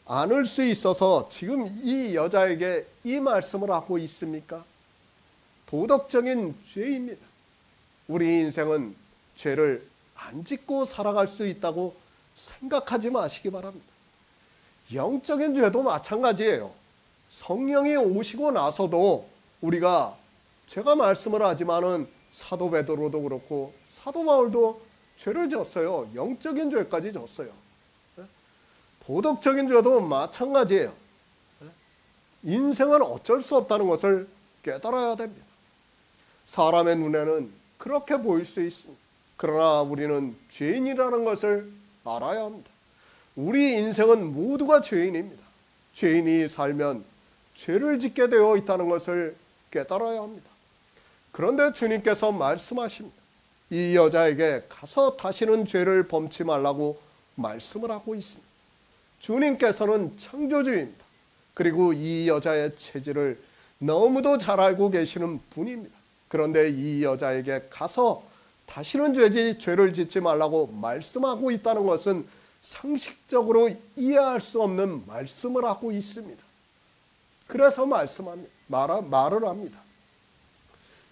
않을 수 있어서 지금 이 여자에게 이 말씀을 하고 있습니까? 도덕적인 죄입니다. 우리 인생은 죄를 안 짓고 살아갈 수 있다고 생각하지 마시기 바랍니다. 영적인 죄도 마찬가지예요. 성령이 오시고 나서도 우리가, 제가 말씀을 하지만은 사도 베드로도 그렇고 사도 바울도 죄를 졌어요. 영적인 죄까지 졌어요. 도덕적인 죄도 마찬가지예요. 인생은 어쩔 수 없다는 것을 깨달아야 됩니다. 사람의 눈에는 그렇게 보일 수 있습니다. 그러나 우리는 죄인이라는 것을 알아야 합니다. 우리 인생은 모두가 죄인입니다. 죄인이 살면 죄를 짓게 되어 있다는 것을 깨달아야 합니다. 그런데 주님께서 말씀하십니다. 이 여자에게 가서 다시는 죄를 범치 말라고 말씀을 하고 있습니다. 주님께서는 창조주입니다. 그리고 이 여자의 체질을 너무도 잘 알고 계시는 분입니다. 그런데 이 여자에게 가서 다시는 죄를 짓지 말라고 말씀하고 있다는 것은 상식적으로 이해할 수 없는 말씀을 하고 있습니다. 그래서 말을 합니다.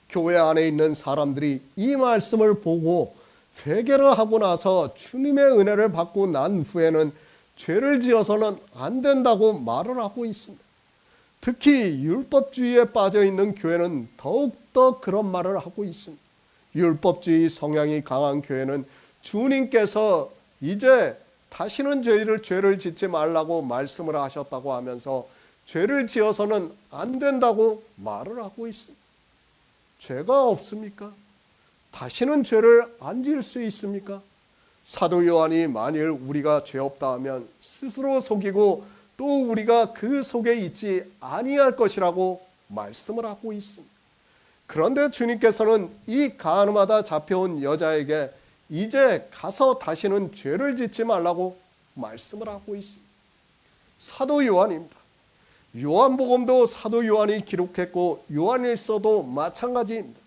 교회 안에 있는 사람들이 이 말씀을 보고 회개를 하고 나서 주님의 은혜를 받고 난 후에는 죄를 지어서는 안 된다고 말을 하고 있습니다. 특히 율법주의에 빠져 있는 교회는 더욱더 그런 말을 하고 있습니다. 율법주의 성향이 강한 교회는 주님께서 이제 다시는 죄를 짓지 말라고 말씀을 하셨다고 하면서 죄를 지어서는 안 된다고 말을 하고 있습니다. 죄가 없습니까? 다시는 죄를 안 지을 수 있습니까? 사도 요한이 만일 우리가 죄 없다 하면 스스로 속이고 또 우리가 그 속에 있지 아니할 것이라고 말씀을 하고 있습니다. 그런데 주님께서는 이 간음하다 잡혀온 여자에게 이제 가서 다시는 죄를 짓지 말라고 말씀을 하고 있습니다. 사도 요한입니다. 요한복음도 사도 요한이 기록했고 요한일서도 마찬가지입니다.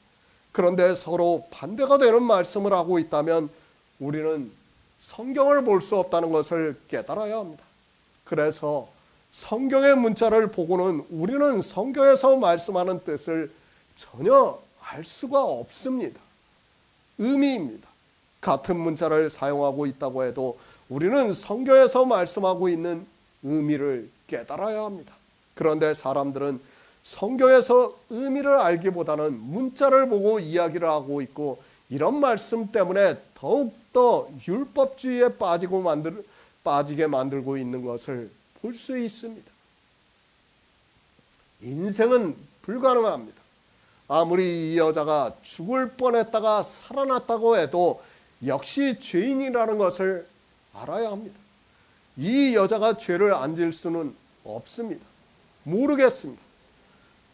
그런데 서로 반대가 되는 말씀을 하고 있다면 우리는 성경을 볼 수 없다는 것을 깨달아야 합니다. 그래서 성경의 문자를 보고는 우리는 성경에서 말씀하는 뜻을 전혀 알 수가 없습니다. 의미입니다. 같은 문자를 사용하고 있다고 해도 우리는 성경에서 말씀하고 있는 의미를 깨달아야 합니다. 그런데 사람들은 성경에서 의미를 알기보다는 문자를 보고 이야기를 하고 있고 이런 말씀 때문에 더욱더 율법주의에 빠지게 만들고 있는 것을 볼 수 있습니다. 인생은 불가능합니다. 아무리 이 여자가 죽을 뻔했다가 살아났다고 해도 역시 죄인이라는 것을 알아야 합니다. 이 여자가 죄를 안 질 수는 없습니다. 모르겠습니다.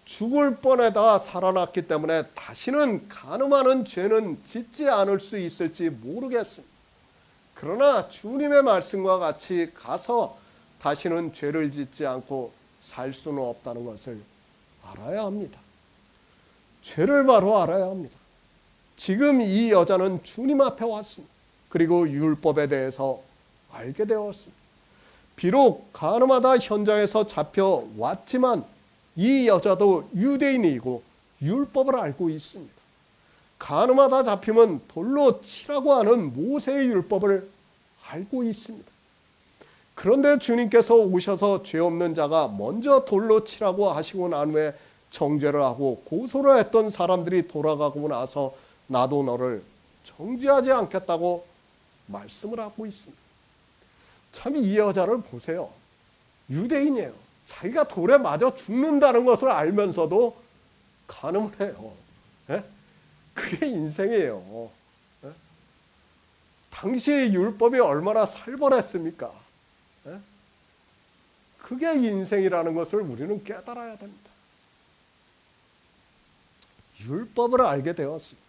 죽을 뻔하다가 살아났기 때문에 다시는 간음하는 죄는 짓지 않을 수 있을지 모르겠습니다. 그러나 주님의 말씀과 같이 가서 다시는 죄를 짓지 않고 살 수는 없다는 것을 알아야 합니다. 죄를 바로 알아야 합니다. 지금 이 여자는 주님 앞에 왔습니다. 그리고 율법에 대해서 알게 되었습니다. 비록 간음하다 현장에서 잡혀왔지만 이 여자도 유대인이고 율법을 알고 있습니다. 간음하다 잡히면 돌로 치라고 하는 모세의 율법을 알고 있습니다. 그런데 주님께서 오셔서 죄 없는 자가 먼저 돌로 치라고 하시고 난 후에 정죄를 하고 고소를 했던 사람들이 돌아가고 나서 나도 너를 정죄하지 않겠다고 말씀을 하고 있습니다. 참 이 여자를 보세요. 유대인이에요. 자기가 돌에 맞아 죽는다는 것을 알면서도 간음을 해요. 예? 그게 인생이에요. 예? 당시의 율법이 얼마나 살벌했습니까? 예? 그게 인생이라는 것을 우리는 깨달아야 됩니다. 율법을 알게 되었습니다.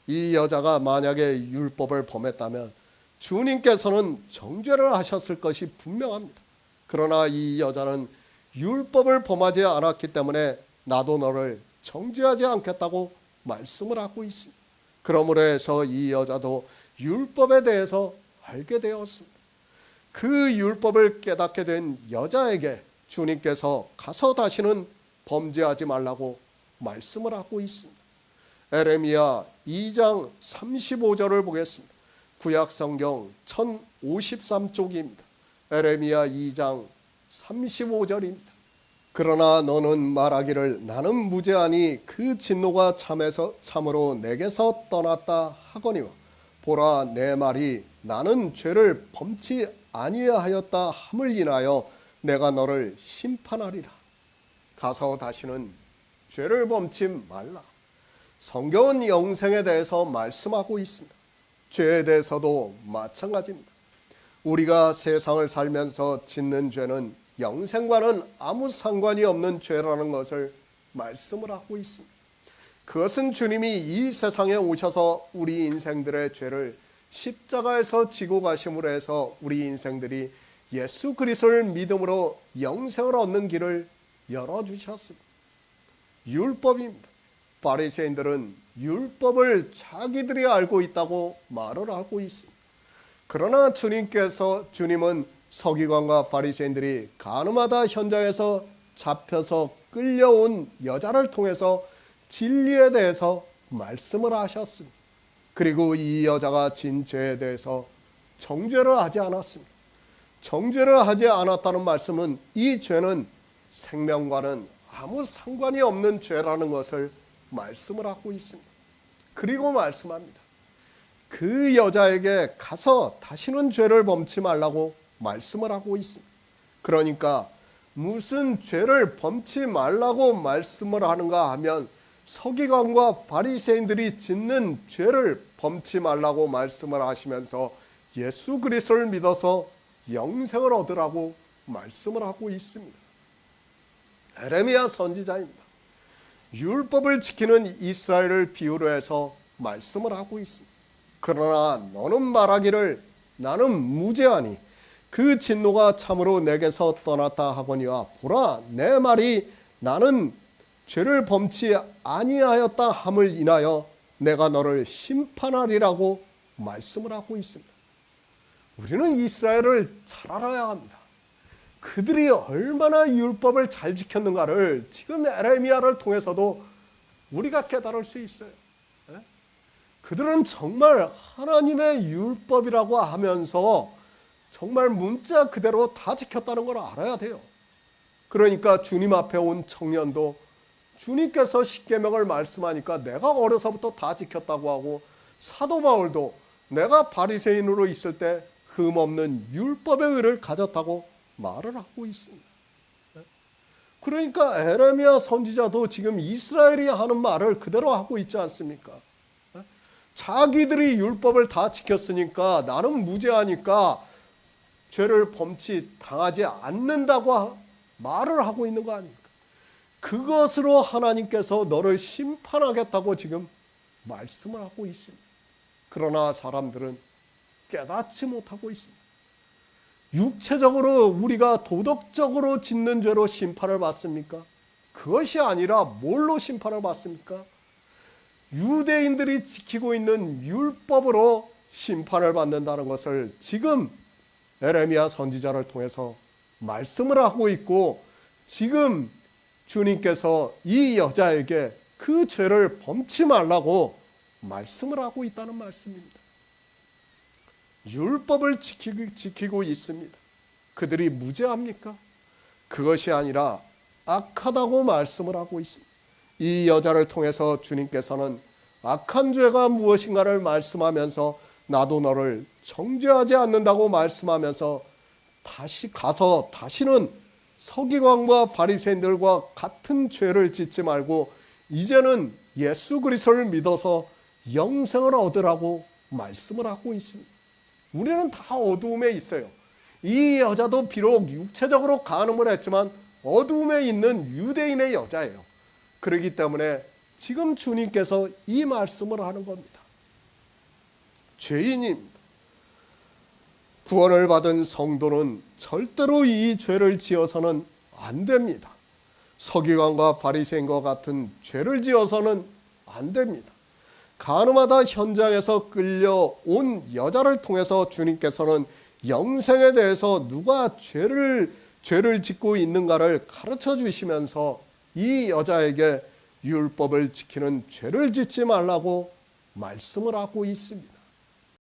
이 여자가 만약에 율법을 범했다면 주님께서는 정죄를 하셨을 것이 분명합니다. 그러나 이 여자는 율법을 범하지 않았기 때문에 나도 너를 정죄하지 않겠다고 말씀을 하고 있습니다. 그러므로 해서 이 여자도 율법에 대해서 알게 되었습니다. 그 율법을 깨닫게 된 여자에게 주님께서 가서 다시는 범죄하지 말라고 말씀을 하고 있습니다. 에레미야 2장 35절을 보겠습니다. 구약성경 1053쪽입니다. 에레미야 2장 35절입니다. 그러나 너는 말하기를 나는 무죄하니 그 진노가 참으로 내게서 떠났다 하거니와 보라 내 말이 나는 죄를 범치 아니하였다 함을 인하여 내가 너를 심판하리라. 가서 다시는 죄를 범치 말라. 성경은 영생에 대해서 말씀하고 있습니다. 죄에 대해서도 마찬가지입니다. 우리가 세상을 살면서 짓는 죄는 영생과는 아무 상관이 없는 죄라는 것을 말씀을 하고 있습니다. 그것은 주님이 이 세상에 오셔서 우리 인생들의 죄를 십자가에서 지고 가심으로 해서 우리 인생들이 예수 그리스도를 믿음으로 영생을 얻는 길을 열어주셨습니다. 율법입니다. 바리새인들은 율법을 자기들이 알고 있다고 말을 하고 있습니다. 그러나 주님은 서기관과 바리새인들이 가늠하다 현장에서 잡혀서 끌려온 여자를 통해서 진리에 대해서 말씀을 하셨습니다. 그리고 이 여자가 진 죄에 대해서 정죄를 하지 않았습니다. 정죄를 하지 않았다는 말씀은 이 죄는 생명과는 아무 상관이 없는 죄라는 것을 말씀을 하고 있습니다. 그리고 말씀합니다. 그 여자에게 가서 다시는 죄를 범치 말라고 말씀을 하고 있습니다. 그러니까 무슨 죄를 범치 말라고 말씀을 하는가 하면 서기관과 바리새인들이 짓는 죄를 범치 말라고 말씀을 하시면서 예수 그리스도를 믿어서 영생을 얻으라고 말씀을 하고 있습니다. 에레미야 선지자입니다. 율법을 지키는 이스라엘을 비유로 해서 말씀을 하고 있습니다. 그러나 너는 말하기를 나는 무죄하니 그 진노가 참으로 내게서 떠났다 하거니와 보라 내 말이 나는 죄를 범치 아니하였다 함을 인하여 내가 너를 심판하리라고 말씀을 하고 있습니다. 우리는 이스라엘을 잘 알아야 합니다. 그들이 얼마나 율법을 잘 지켰는가를 지금 에레미야를 통해서도 우리가 깨달을 수 있어요. 그들은 정말 하나님의 율법이라고 하면서 정말 문자 그대로 다 지켰다는 걸 알아야 돼요. 그러니까 주님 앞에 온 청년도 주님께서 십계명을 말씀하니까 내가 어려서부터 다 지켰다고 하고, 사도 바울도 내가 바리새인으로 있을 때 흠없는 율법의 의를 가졌다고 말을 하고 있습니다. 그러니까 에레미야 선지자도 지금 이스라엘이 하는 말을 그대로 하고 있지 않습니까? 자기들이 율법을 다 지켰으니까 나는 무죄하니까 죄를 범치 당하지 않는다고 말을 하고 있는 거 아닙니까? 그것으로 하나님께서 너를 심판하겠다고 지금 말씀을 하고 있습니다. 그러나 사람들은 깨닫지 못하고 있습니다. 육체적으로 우리가 도덕적으로 짓는 죄로 심판을 받습니까? 그것이 아니라 뭘로 심판을 받습니까? 유대인들이 지키고 있는 율법으로 심판을 받는다는 것을 지금 에레미야 선지자를 통해서 말씀을 하고 있고, 지금 주님께서 이 여자에게 그 죄를 범치 말라고 말씀을 하고 있다는 말씀입니다. 율법을 지키고 있습니다. 그들이 무죄합니까? 그것이 아니라 악하다고 말씀을 하고 있습니다. 이 여자를 통해서 주님께서는 악한 죄가 무엇인가를 말씀하면서 나도 너를 정죄하지 않는다고 말씀하면서 다시 가서 다시는 서기관과 바리새인들과 같은 죄를 짓지 말고 이제는 예수 그리스도를 믿어서 영생을 얻으라고 말씀을 하고 있습니다. 우리는 다 어두움에 있어요. 이 여자도 비록 육체적으로 간음을 했지만 어두움에 있는 유대인의 여자예요. 그렇기 때문에 지금 주님께서 이 말씀을 하는 겁니다. 죄인입니다. 구원을 받은 성도는 절대로 이 죄를 지어서는 안 됩니다. 서기관과 바리새인과 같은 죄를 지어서는 안 됩니다. 간음하다 현장에서 끌려온 여자를 통해서 주님께서는 영생에 대해서 누가 죄를 짓고 있는가를 가르쳐 주시면서 이 여자에게 율법을 지키는 죄를 짓지 말라고 말씀을 하고 있습니다.